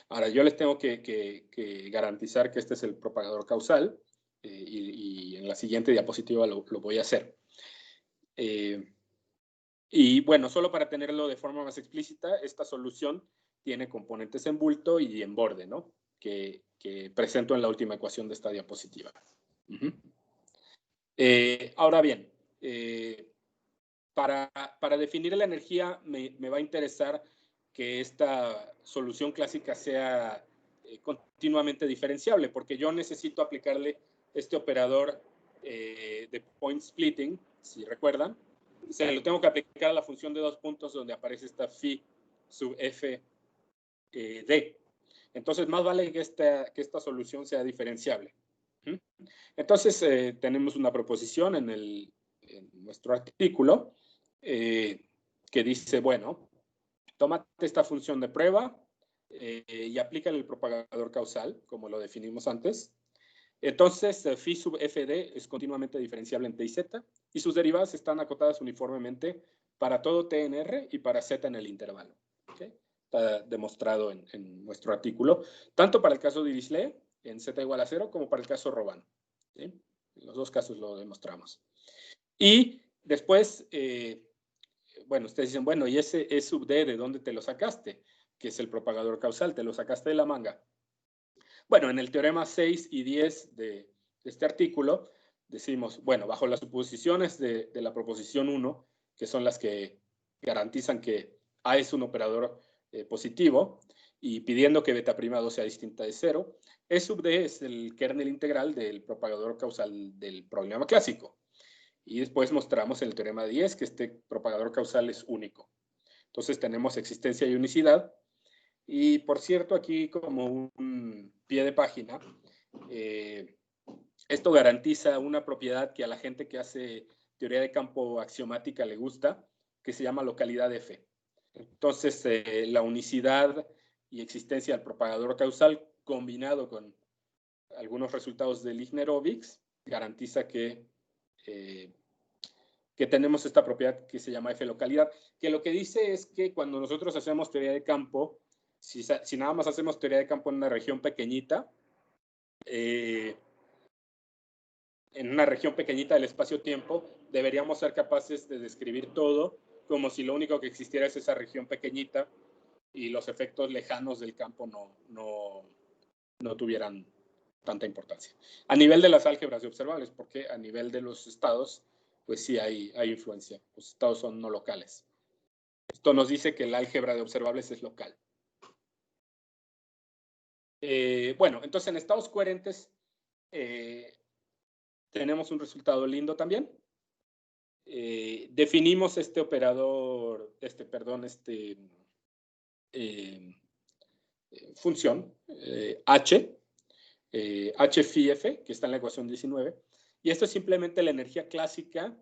Ahora, yo les tengo que garantizar que este es el propagador causal y en la siguiente diapositiva lo voy a hacer. Y bueno, solo para tenerlo de forma más explícita, esta solución tiene componentes en bulto y en borde, ¿no? Que presento en la última ecuación de esta diapositiva. Ahora bien, para definir la energía me va a interesar que esta solución clásica sea continuamente diferenciable, porque yo necesito aplicarle este operador de point splitting, si recuerdan. O sea, lo tengo que aplicar a la función de 2 puntos donde aparece esta phi sub f d. Entonces, más vale que esta solución sea diferenciable. Entonces, tenemos una proposición en nuestro artículo que dice, bueno, tómate esta función de prueba y aplícale el propagador causal, como lo definimos antes. Entonces, phi sub fd es continuamente diferenciable en t y z, y sus derivadas están acotadas uniformemente para todo t en r y para z en el intervalo. ¿Okay? Está demostrado en nuestro artículo, tanto para el caso de Dirichlet, en z igual a 0, como para el caso Robin. ¿Sí? En los dos casos lo demostramos. Y después, bueno, ustedes dicen, bueno, ¿y ese E sub d de dónde te lo sacaste? Que es el propagador causal, ¿te lo sacaste de la manga? Bueno, en el teorema 6 y 10 de este artículo, decimos, bueno, bajo las suposiciones de la proposición 1, que son las que garantizan que A es un operador positivo, y pidiendo que beta' 2 sea distinta de 0, E sub d es el kernel integral del propagador causal del problema clásico. Y después mostramos en el teorema 10 que este propagador causal es único. Entonces tenemos existencia y unicidad. Y por cierto, aquí como un pie de página, esto garantiza una propiedad que a la gente que hace teoría de campo axiomática le gusta, que se llama localidad F. Entonces, la unicidad y existencia del propagador causal combinado con algunos resultados de Lichner-Ovix garantiza que tenemos esta propiedad que se llama F-localidad, que lo que dice es que cuando nosotros hacemos teoría de campo, si nada más hacemos teoría de campo en una región pequeñita, en una región pequeñita del espacio-tiempo, deberíamos ser capaces de describir todo como si lo único que existiera es esa región pequeñita y los efectos lejanos del campo no tuvieran tanta importancia. A nivel de las álgebras de observables, porque a nivel de los estados, pues sí hay influencia. Los estados son no locales. Esto nos dice que el álgebra de observables es local. Bueno, entonces en estados coherentes tenemos tenemos un lindo también. Definimos este operador, función, H, H phi F, que está en la ecuación 19, y esto es simplemente la energía clásica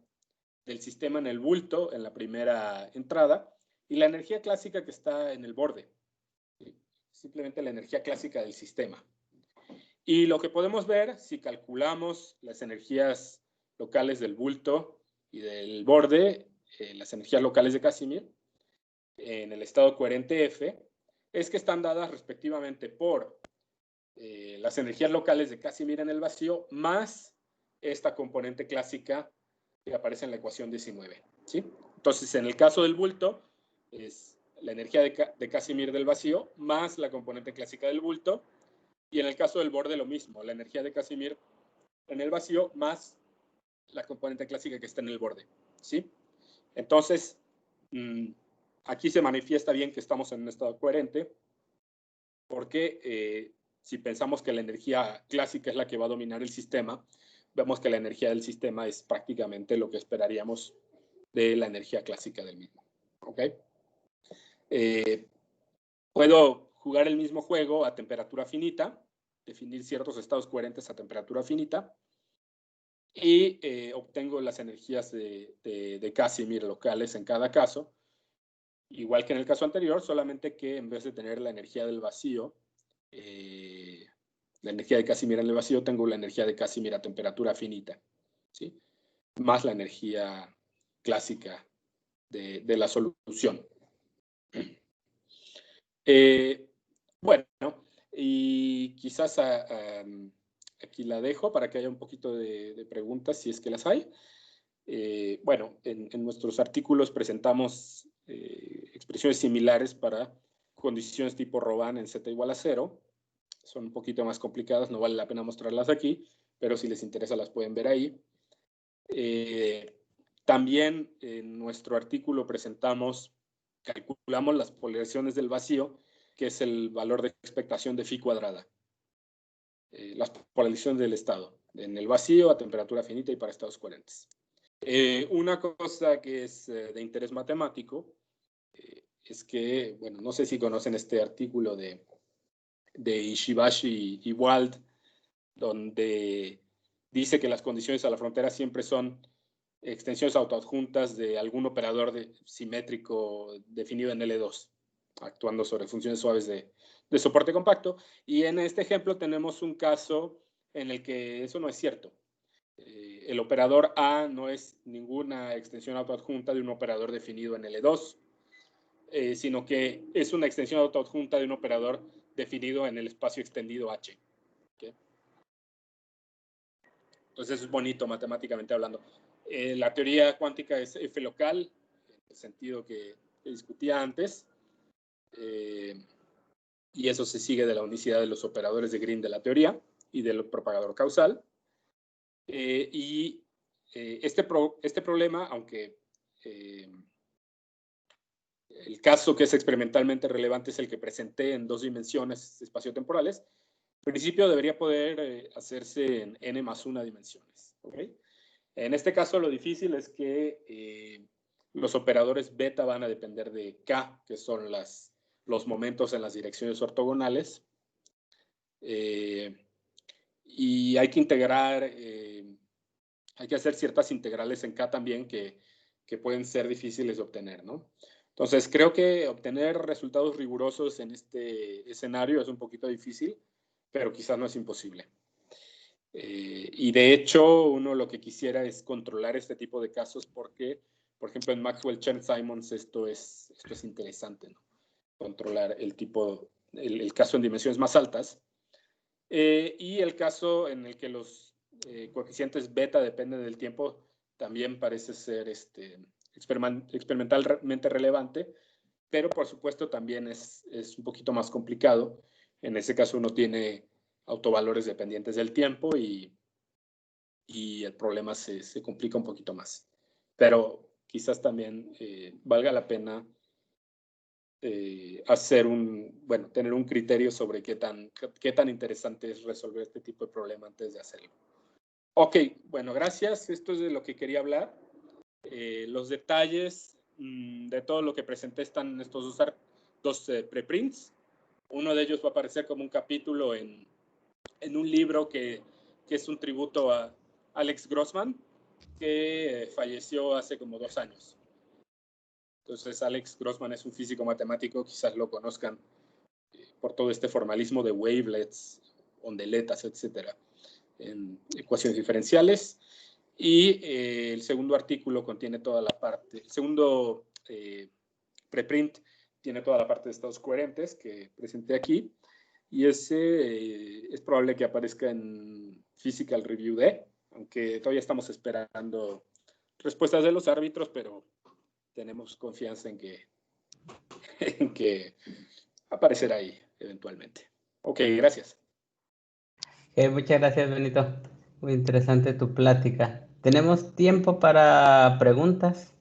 del sistema en el bulto, en la primera entrada, y la energía clásica que está en el borde. Simplemente la energía clásica del sistema. Y lo que podemos ver, si calculamos las energías locales del bulto y del borde, las energías locales de Casimir, en el estado coherente F, es que están dadas respectivamente por las energías locales de Casimir en el vacío, más esta componente clásica que aparece en la ecuación 19. ¿Sí? Entonces, en el caso del bulto, es la energía de Casimir del vacío más la componente clásica del bulto, y en el caso del borde lo mismo, la energía de Casimir en el vacío más la componente clásica que está en el borde. ¿Sí? Entonces, aquí se manifiesta bien que estamos en un estado coherente, porque si pensamos que la energía clásica es la que va a dominar el sistema, vemos que la energía del sistema es prácticamente lo que esperaríamos de la energía clásica del mismo. ¿Ok? Puedo jugar el mismo juego a temperatura finita, definir ciertos estados coherentes a temperatura finita, y obtengo las energías de Casimir locales en cada caso, igual que en el caso anterior, solamente que en vez de tener la energía del vacío, la energía de Casimir en el vacío, tengo la energía de Casimir a temperatura finita, ¿sí? Más la energía clásica de la solución. Bueno, y quizás aquí la dejo para que haya un poquito de preguntas, si es que las hay. Bueno, en nuestros artículos presentamos expresiones similares para condiciones tipo Robin en z igual a 0. Son un poquito más complicadas, no vale la pena mostrarlas aquí, pero si les interesa las pueden ver ahí. También en nuestro artículo calculamos las polarizaciones del vacío, que es el valor de expectación de phi cuadrada. Las polarizaciones del estado, en el vacío, a temperatura finita y para estados coherentes. Una cosa que es de interés matemático es que, bueno, no sé si conocen este artículo de Ishibashi y Wald, donde dice que las condiciones a la frontera siempre son extensiones autoadjuntas de algún operador simétrico definido en L2, actuando sobre funciones suaves de soporte compacto. Y en este ejemplo tenemos un caso en el que eso no es cierto. El operador A no es ninguna extensión autoadjunta de un operador definido en L2, sino que es una extensión autoadjunta de un operador definido en el espacio extendido H. ¿Okay? Entonces es bonito matemáticamente hablando. La teoría cuántica es F local, en el sentido que discutía antes, y eso se sigue de la unicidad de los operadores de Green de la teoría y del propagador causal. Este problema, aunque el caso que es experimentalmente relevante es el que presenté en 2 dimensiones espaciotemporales, en principio debería poder hacerse en n más 1 dimensiones. ¿Okay? En este caso lo difícil es que los operadores beta van a depender de k, que son los momentos en las direcciones ortogonales. Y hay que integrar, hay que hacer ciertas integrales en k también que pueden ser difíciles de obtener, ¿no? Entonces, creo que obtener resultados rigurosos en este escenario es un poquito difícil, pero quizás no es imposible. Y de hecho, uno lo que quisiera es controlar este tipo de casos porque, por ejemplo, en Maxwell-Chern-Simons esto es interesante, ¿no? Controlar el caso en dimensiones más altas. Y el caso en el que los coeficientes beta dependen del tiempo también parece ser experimentalmente relevante, pero por supuesto también es un poquito más complicado. En ese caso uno tiene autovalores dependientes del tiempo y el problema se complica un poquito más. Pero quizás también valga la pena tener un criterio sobre qué tan interesante es resolver este tipo de problema antes de hacerlo. Ok, bueno, gracias. Esto es de lo que quería hablar. Los detalles de todo lo que presenté están en estos dos preprints. Uno de ellos va a aparecer como un capítulo en un libro que es un tributo a Alex Grossman, que falleció hace como 2 años. Entonces, Alex Grossman es un físico matemático, quizás lo conozcan por todo este formalismo de wavelets, ondeletas, etcétera, en ecuaciones diferenciales. Y el segundo artículo contiene toda la parte, el segundo preprint tiene toda la parte de estados coherentes que presenté aquí. Y ese es probable que aparezca en Physical Review D, aunque todavía estamos esperando respuestas de los árbitros, pero tenemos confianza en que aparecerá ahí eventualmente. Ok, gracias. Muchas gracias, Benito. Muy interesante tu plática. ¿Tenemos tiempo para preguntas?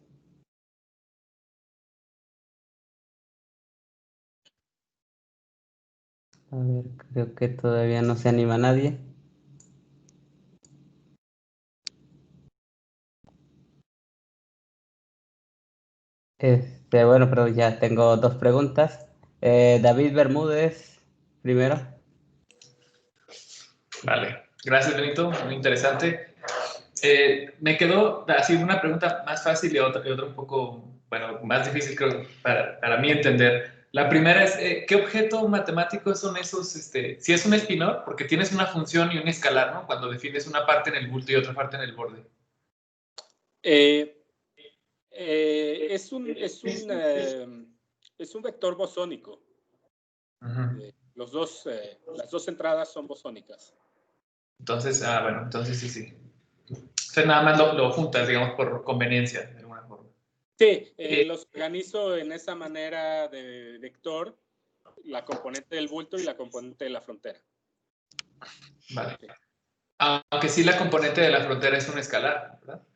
A ver, creo que todavía no se anima nadie. Bueno, pero ya tengo 2 preguntas. David Bermúdez, primero. Vale, gracias Benito, muy interesante. Me quedó así una pregunta más fácil y otra un poco, bueno, más difícil creo para mí entender. La primera es, ¿qué objeto matemático son esos? Si es un espinor, porque tienes una función y un escalar, ¿no? Cuando defines una parte en el bulto y otra parte en el borde. Es un vector bosónico. Las dos entradas son bosónicas. Entonces, bueno, entonces sí. Entonces nada más lo juntas, digamos, por conveniencia, de alguna forma. Sí, los organizo en esa manera de vector, la componente del bulto y la componente de la frontera. Vale. Aunque sí la componente de la frontera es un escalar, ¿verdad?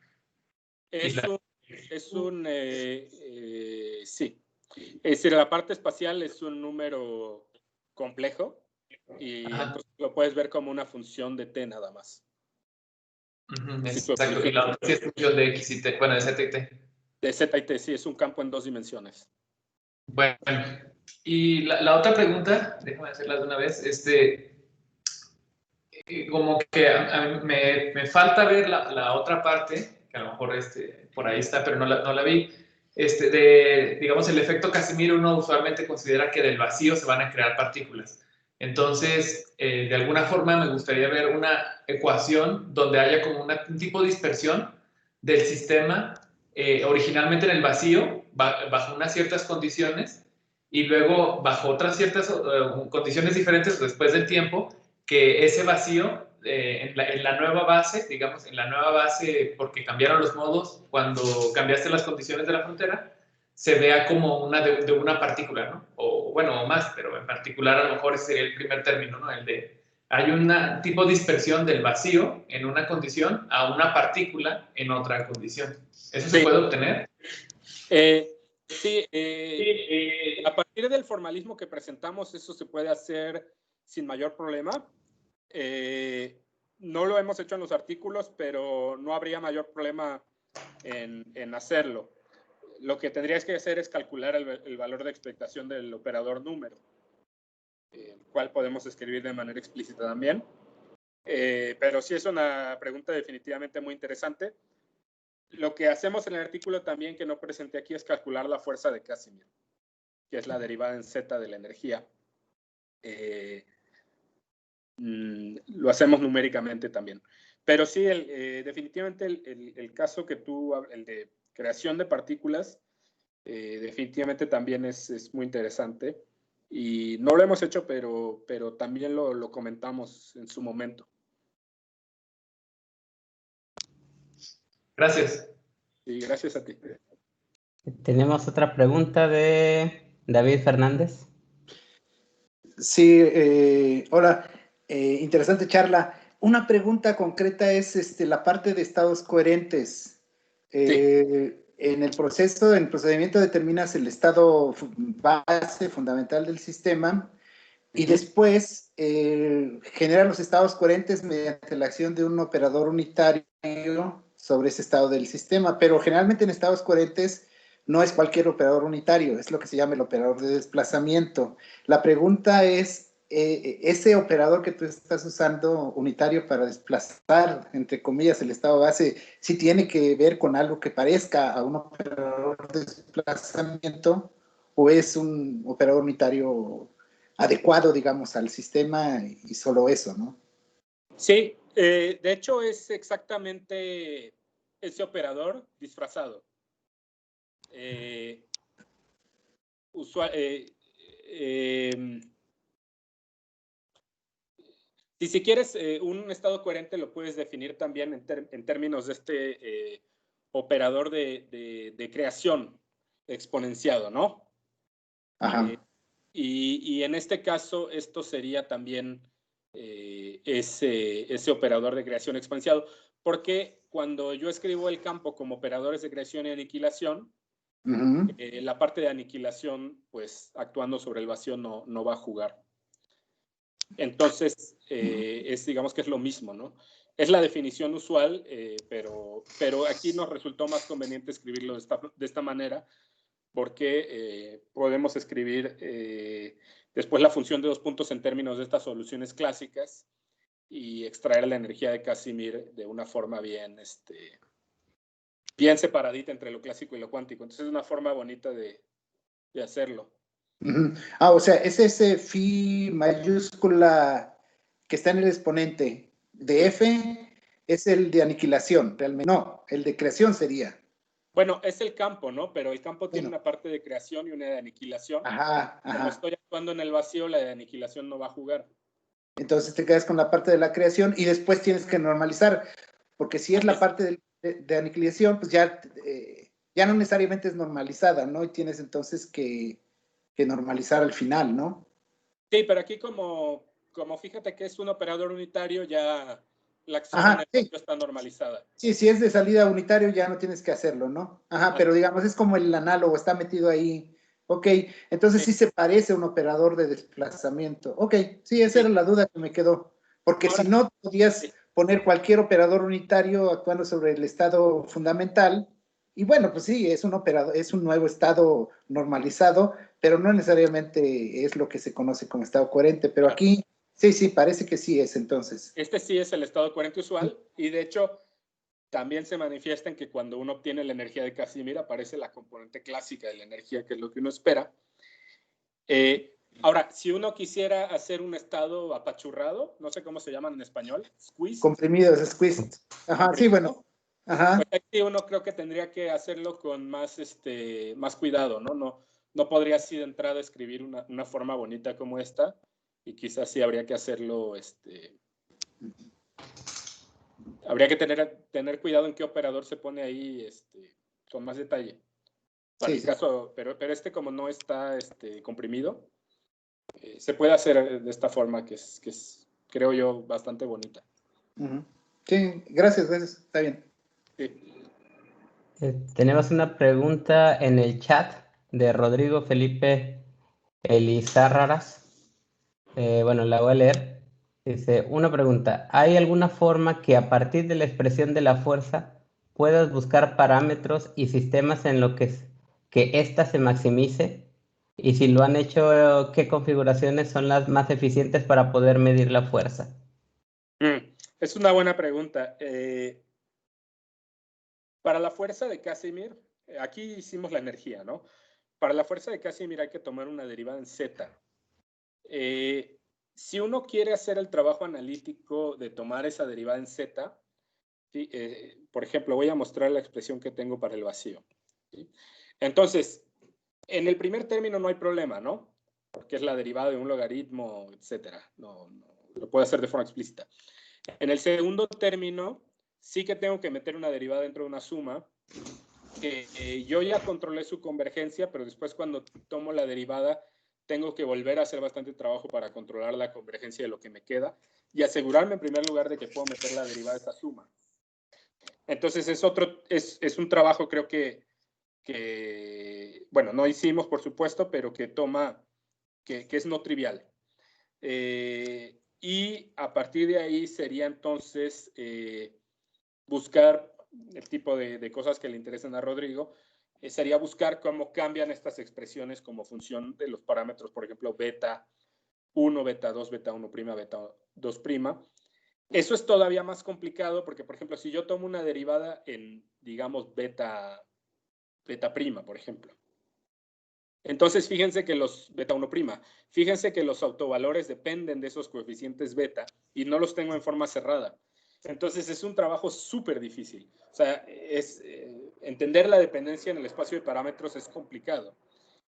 Sí. Es decir, la parte espacial es un número complejo y entonces lo puedes ver como una función de t nada más. Exacto, y la otra sí es función de x y t, bueno, de z y t. De z y t, sí, es un campo en 2 dimensiones. Bueno, Y la otra pregunta, déjame hacerla de una vez, como que a mí me falta ver la otra parte, que a lo mejor por ahí está, pero no la vi, digamos, el efecto Casimir, uno usualmente considera que del vacío se van a crear partículas. Entonces, de alguna forma me gustaría ver una ecuación donde haya como un tipo de dispersión del sistema, originalmente en el vacío, bajo unas ciertas condiciones, y luego bajo otras ciertas condiciones diferentes después del tiempo, que ese vacío en la nueva base, digamos, en la nueva base, porque cambiaron los modos cuando cambiaste las condiciones de la frontera, se vea como una de una partícula, ¿no? O bueno, o más, pero en particular a lo mejor ese sería el primer término, ¿no? El de, hay un tipo de dispersión del vacío en una condición a una partícula en otra condición. ¿Eso se puede obtener? Sí, a partir del formalismo que presentamos, eso se puede hacer sin mayor problema. No lo hemos hecho en los artículos, pero no habría mayor problema en hacerlo. Lo que tendrías que hacer es calcular el valor de expectación del operador número, el cual podemos escribir de manera explícita también. Pero sí es una pregunta definitivamente muy interesante. Lo que hacemos en el artículo también, que no presenté aquí, es calcular la fuerza de Casimir, que es la derivada en Z de la energía. Lo hacemos numéricamente también. Pero sí, definitivamente el caso que tú, el de creación de partículas, definitivamente también es muy interesante. Y no lo hemos hecho, pero también lo comentamos en su momento. Gracias. Sí, gracias a ti. Tenemos otra pregunta de David Fernández. Sí, hola, interesante charla. Una pregunta concreta es la parte de estados coherentes. En el procedimiento determinas el estado base fundamental del sistema y después genera los estados coherentes mediante la acción de un operador unitario sobre ese estado del sistema, pero generalmente en estados coherentes no es cualquier operador unitario, es lo que se llama el operador de desplazamiento. La pregunta es, ese operador que tú estás usando unitario para desplazar, entre comillas, el estado base, ¿sí tiene que ver con algo que parezca a un operador de desplazamiento o es un operador unitario adecuado, digamos, al sistema y solo eso, ¿no? Sí, de hecho es exactamente ese operador disfrazado. Si quieres un estado coherente lo puedes definir también en términos de este operador de creación exponenciado, ¿no? Ajá. Y en este caso esto sería también ese operador de creación exponenciado, porque cuando yo escribo el campo como operadores de creación y aniquilación, la parte de aniquilación, pues actuando sobre el vacío no va a jugar. Entonces, digamos que es lo mismo, ¿no? Es la definición usual, pero aquí nos resultó más conveniente escribirlo de esta manera, porque podemos escribir después la función de dos puntos en términos de estas soluciones clásicas y extraer la energía de Casimir de una forma bien separadita entre lo clásico y lo cuántico. Entonces es una forma bonita de hacerlo. O sea, es ese phi mayúscula que está en el exponente de F, es el de aniquilación, realmente. No, el de creación sería. Bueno, es el campo, ¿no? Pero el campo tiene una parte de creación y una de aniquilación. Como estoy actuando en el vacío, la de aniquilación no va a jugar. Entonces te quedas con la parte de la creación y después tienes que normalizar, porque si es la parte de aniquilación, pues ya no necesariamente es normalizada, ¿no? Y tienes entonces que normalizar al final, ¿no? Sí, pero aquí como fíjate que es un operador unitario, ya la acción en el vacío está normalizada. Sí, si es de salida unitario ya no tienes que hacerlo, ¿no? Pero digamos, es como el análogo, está metido ahí. Ok, entonces sí se parece a un operador de desplazamiento. Ok, sí, esa era la duda que me quedó. Porque ahora, si no, podías poner cualquier operador unitario actuando sobre el estado fundamental Y bueno, pues sí, es un nuevo estado normalizado, pero no necesariamente es lo que se conoce como estado coherente. Pero aquí, sí, parece que sí es entonces. Este sí es el estado coherente usual, y de hecho también se manifiesta en que cuando uno obtiene la energía de Casimir aparece la componente clásica de la energía, que es lo que uno espera. Ahora, si uno quisiera hacer un estado apachurrado, no sé cómo se llaman en español, squeeze. Comprimidos, squeezed. Ajá, sí, bueno. Ajá. Pues aquí uno creo que tendría que hacerlo con más cuidado, ¿no? No podría así de entrada escribir una forma bonita como esta, y quizás sí habría que hacerlo, habría que tener cuidado en qué operador se pone ahí, con más detalle. Para el caso, pero como no está comprimido, se puede hacer de esta forma que es, creo yo, bastante bonita. Sí, gracias, está bien. Sí. Tenemos una pregunta en el chat de Rodrigo Felipe Elizárraras. Bueno, la voy a leer. Dice, una pregunta. ¿Hay alguna forma que a partir de la expresión de la fuerza puedas buscar parámetros y sistemas en lo que ésta se maximice? Y si lo han hecho, ¿qué configuraciones son las más eficientes para poder medir la fuerza? Es una buena pregunta. Para la fuerza de Casimir, aquí hicimos la energía, ¿no? Para la fuerza de Casimir hay que tomar una derivada en Z. Si uno quiere hacer el trabajo analítico de tomar esa derivada en Z, ¿sí? Por ejemplo, voy a mostrar la expresión que tengo para el vacío, ¿sí? Entonces, en el primer término no hay problema, ¿no? Porque es la derivada de un logaritmo, etcétera. No, lo puedo hacer de forma explícita. En el segundo término, sí que tengo que meter una derivada dentro de una suma, que yo ya controlé su convergencia, pero después cuando tomo la derivada, tengo que volver a hacer bastante trabajo para controlar la convergencia de lo que me queda y asegurarme en primer lugar de que puedo meter la derivada de esa suma. Entonces es un trabajo, creo que, bueno, no hicimos por supuesto, pero que es no trivial. Y a partir de ahí sería entonces buscar el tipo de cosas que le interesan a Rodrigo, sería buscar cómo cambian estas expresiones como función de los parámetros, por ejemplo, beta 1, beta 2, beta 1', beta 2'. Eso es todavía más complicado porque, por ejemplo, si yo tomo una derivada en, digamos, beta prima, por ejemplo, entonces fíjense que los beta 1', fíjense que los autovalores dependen de esos coeficientes beta y no los tengo en forma cerrada. Entonces es un trabajo súper difícil. O sea, entender la dependencia en el espacio de parámetros es complicado.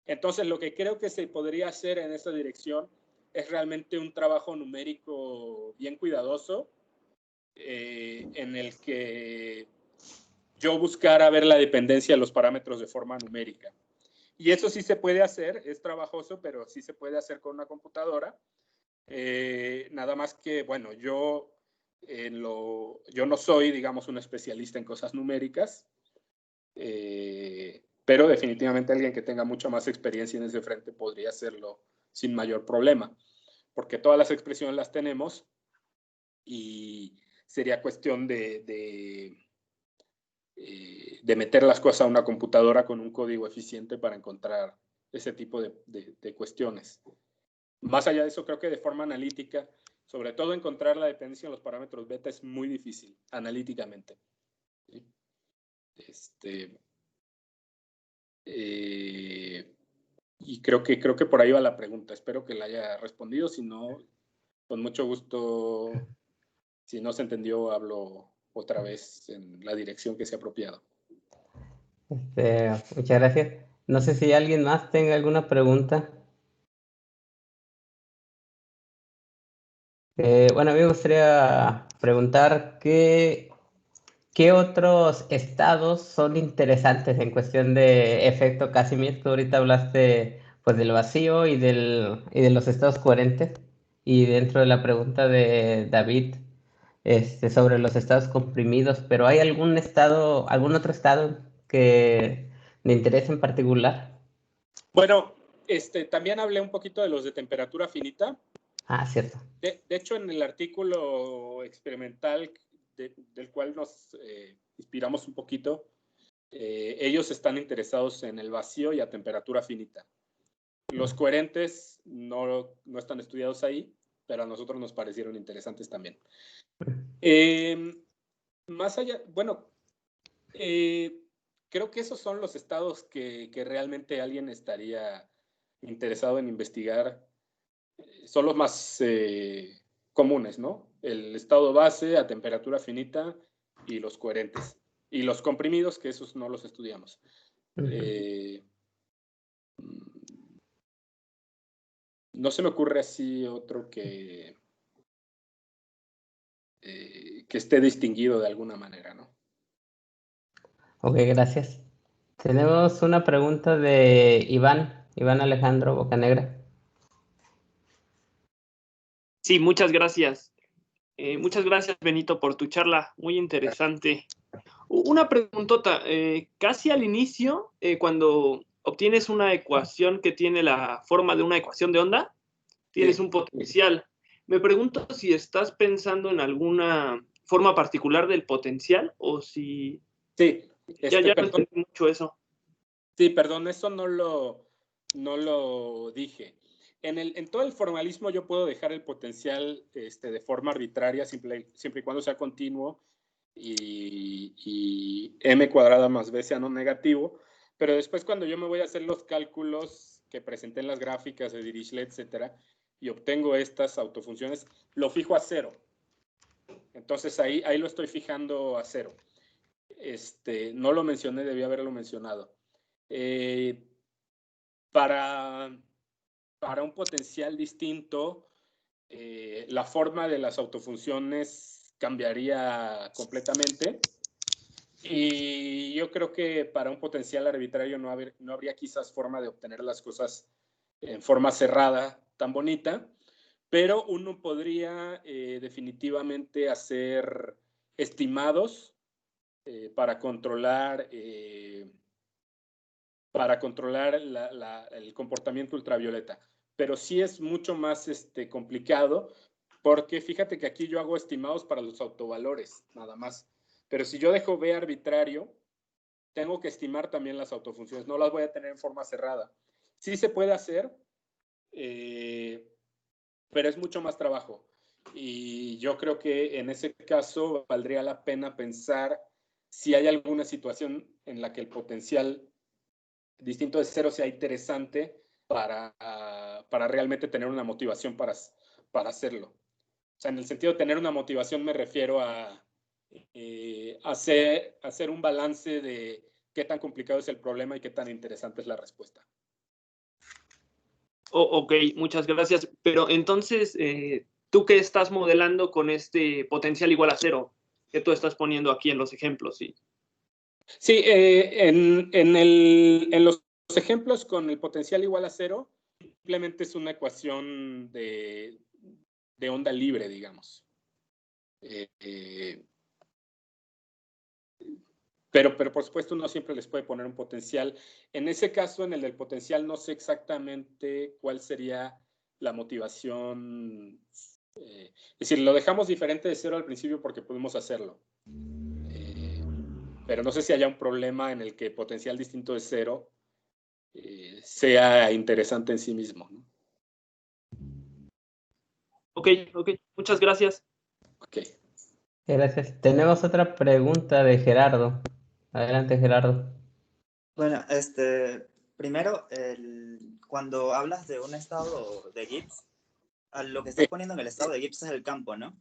Entonces lo que creo que se podría hacer en esta dirección es realmente un trabajo numérico bien cuidadoso, en el que yo buscara ver la dependencia de los parámetros de forma numérica. Y eso sí se puede hacer, es trabajoso, pero sí se puede hacer con una computadora. Nada más que, bueno, yo no soy, digamos, un especialista en cosas numéricas, pero definitivamente alguien que tenga mucha más experiencia en ese frente podría hacerlo sin mayor problema, porque todas las expresiones las tenemos y sería cuestión de meter las cosas a una computadora con un código eficiente para encontrar ese tipo de cuestiones. Más allá de eso, creo que de forma analítica, sobre todo encontrar la dependencia en los parámetros beta es muy difícil, analíticamente. Y creo que por ahí va la pregunta. Espero que la haya respondido. Si no, con mucho gusto, si no se entendió, hablo otra vez en la dirección que sea apropiado. Muchas gracias. No sé si alguien más tenga alguna pregunta. Bueno, a mí me gustaría preguntar qué otros estados son interesantes en cuestión de efecto Casimir. Tú ahorita hablaste pues del vacío y de los estados coherentes. Y dentro de la pregunta de David sobre los estados comprimidos, pero ¿hay algún otro estado que me interese en particular? Bueno, también hablé un poquito de los de temperatura finita. Ah, cierto. De hecho, en el artículo experimental del cual nos inspiramos un poquito, ellos están interesados en el vacío y a temperatura finita. Los coherentes no están estudiados ahí, pero a nosotros nos parecieron interesantes también. Más allá, bueno, creo que esos son los estados que realmente alguien estaría interesado en investigar. Son los más comunes, ¿no? El estado base a temperatura finita y los coherentes. Y los comprimidos, que esos no los estudiamos. No se me ocurre así otro que esté distinguido de alguna manera, ¿no? Ok, gracias. Tenemos una pregunta de Iván Alejandro Bocanegra. Sí, muchas gracias. Muchas gracias, Benito, por tu charla. Muy interesante. Una preguntota. Casi al inicio, cuando obtienes una ecuación que tiene la forma de una ecuación de onda, tienes un potencial. Me pregunto si estás pensando en alguna forma particular del potencial o si... Sí. Ya no entendí mucho eso. Sí, perdón, eso no lo dije. En todo el formalismo yo puedo dejar el potencial de forma arbitraria siempre y cuando sea continuo y m cuadrada más b sea no negativo, pero después cuando yo me voy a hacer los cálculos que presenté en las gráficas de Dirichlet, etcétera, y obtengo estas autofunciones, lo fijo a 0. Entonces ahí lo estoy fijando a 0. No lo mencioné, debí haberlo mencionado. Para un potencial distinto, la forma de las autofunciones cambiaría completamente. Y yo creo que para un potencial arbitrario no habría quizás forma de obtener las cosas en forma cerrada tan bonita, pero uno podría definitivamente hacer estimados para controlar el comportamiento ultravioleta. Pero sí es mucho más complicado, porque fíjate que aquí yo hago estimados para los autovalores, nada más. Pero si yo dejo B arbitrario, tengo que estimar también las autofunciones. No las voy a tener en forma cerrada. Sí se puede hacer, pero es mucho más trabajo. Y yo creo que en ese caso valdría la pena pensar si hay alguna situación en la que el potencial distinto de 0 sea interesante para realmente tener una motivación para hacerlo. O sea, en el sentido de tener una motivación me refiero a hacer un balance de qué tan complicado es el problema y qué tan interesante es la respuesta. Ok, muchas gracias. Pero entonces, ¿tú qué estás modelando con este potencial igual a 0 que tú estás poniendo aquí en los ejemplos? Sí, sí, en los ejemplos con el potencial igual a 0, simplemente es una ecuación de onda libre, digamos. Pero por supuesto uno siempre les puede poner un potencial. En ese caso, en el del potencial, no sé exactamente cuál sería la motivación. Es decir, lo dejamos diferente de 0 al principio porque pudimos hacerlo. Pero no sé si haya un problema en el que potencial distinto de 0 sea interesante en sí mismo, ¿no? Ok, muchas gracias. Ok. Gracias. Tenemos otra pregunta de Gerardo. Adelante, Gerardo. Bueno, primero, cuando hablas de un estado de Gibbs, lo que estás poniendo en el estado de Gibbs es el campo, ¿no?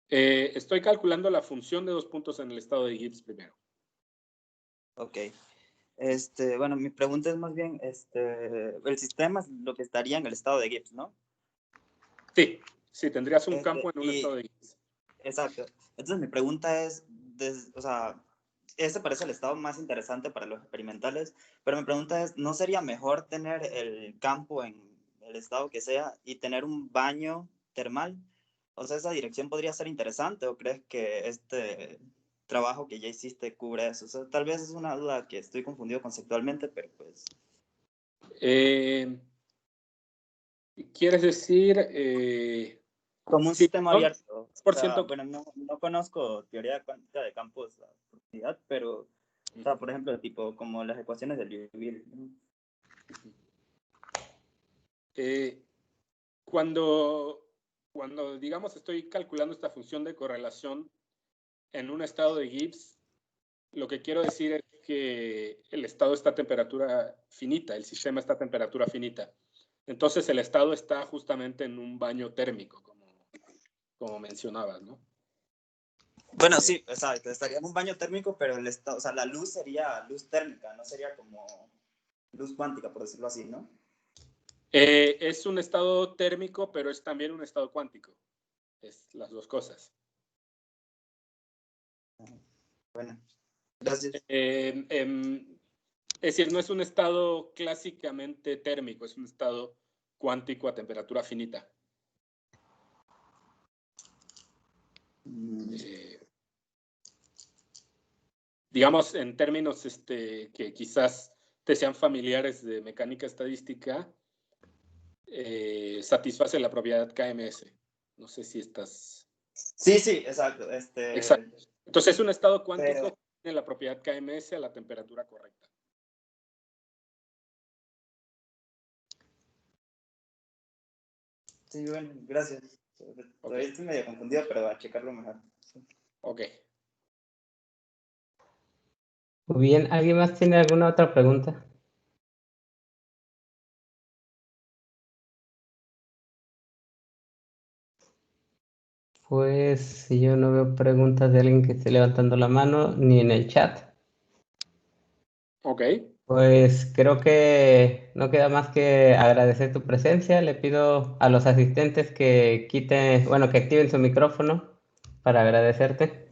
Estoy calculando la función de 2 puntos en el estado de Gibbs primero. Ok. Bueno, mi pregunta es más bien, el sistema es lo que estaría en el estado de Gibbs, ¿no? Sí, tendrías un campo en un estado de Gibbs. Exacto. Entonces mi pregunta es, o sea, este parece el estado más interesante para los experimentales, pero mi pregunta es, ¿no sería mejor tener el campo en el estado que sea y tener un baño termal? O sea, ¿esa dirección podría ser interesante o crees que este trabajo que ya hiciste cubre eso? O sea, tal vez es una duda que estoy confundido conceptualmente, pero pues... ¿Quieres decir...? Como un sistema abierto. O sea, 100%. bueno, no conozco teoría cuántica de campos a profundidad, pero O sea, por ejemplo, tipo como las ecuaciones del Liouville, ¿no? Cuando, digamos, estoy calculando esta función de correlación en un estado de Gibbs, lo que quiero decir es que el estado está a temperatura finita, el sistema está a temperatura finita. Entonces el estado está justamente en un baño térmico, como mencionabas, ¿no? Bueno, sí, exacto. Estaría en un baño térmico, pero el estado, o sea, la luz sería luz térmica, no sería como luz cuántica, por decirlo así, ¿no? Es un estado térmico, pero es también un estado cuántico. Es las dos cosas. Bueno, gracias. Es decir, no es un estado clásicamente térmico, es un estado cuántico a temperatura finita. Digamos, en términos que quizás te sean familiares de mecánica estadística, satisface la propiedad KMS. No sé si estás... Sí, sí, exacto. Exacto. Entonces es un estado cuántico que tiene la propiedad KMS a la temperatura correcta. Sí, bueno, gracias. Todavía estoy medio confundido, pero a checarlo mejor. Ok. Muy bien, ¿alguien más tiene alguna otra pregunta? Pues si yo no veo preguntas de alguien que esté levantando la mano, ni en el chat. Ok. Pues creo que no queda más que agradecer tu presencia. Le pido a los asistentes que que activen su micrófono para agradecerte.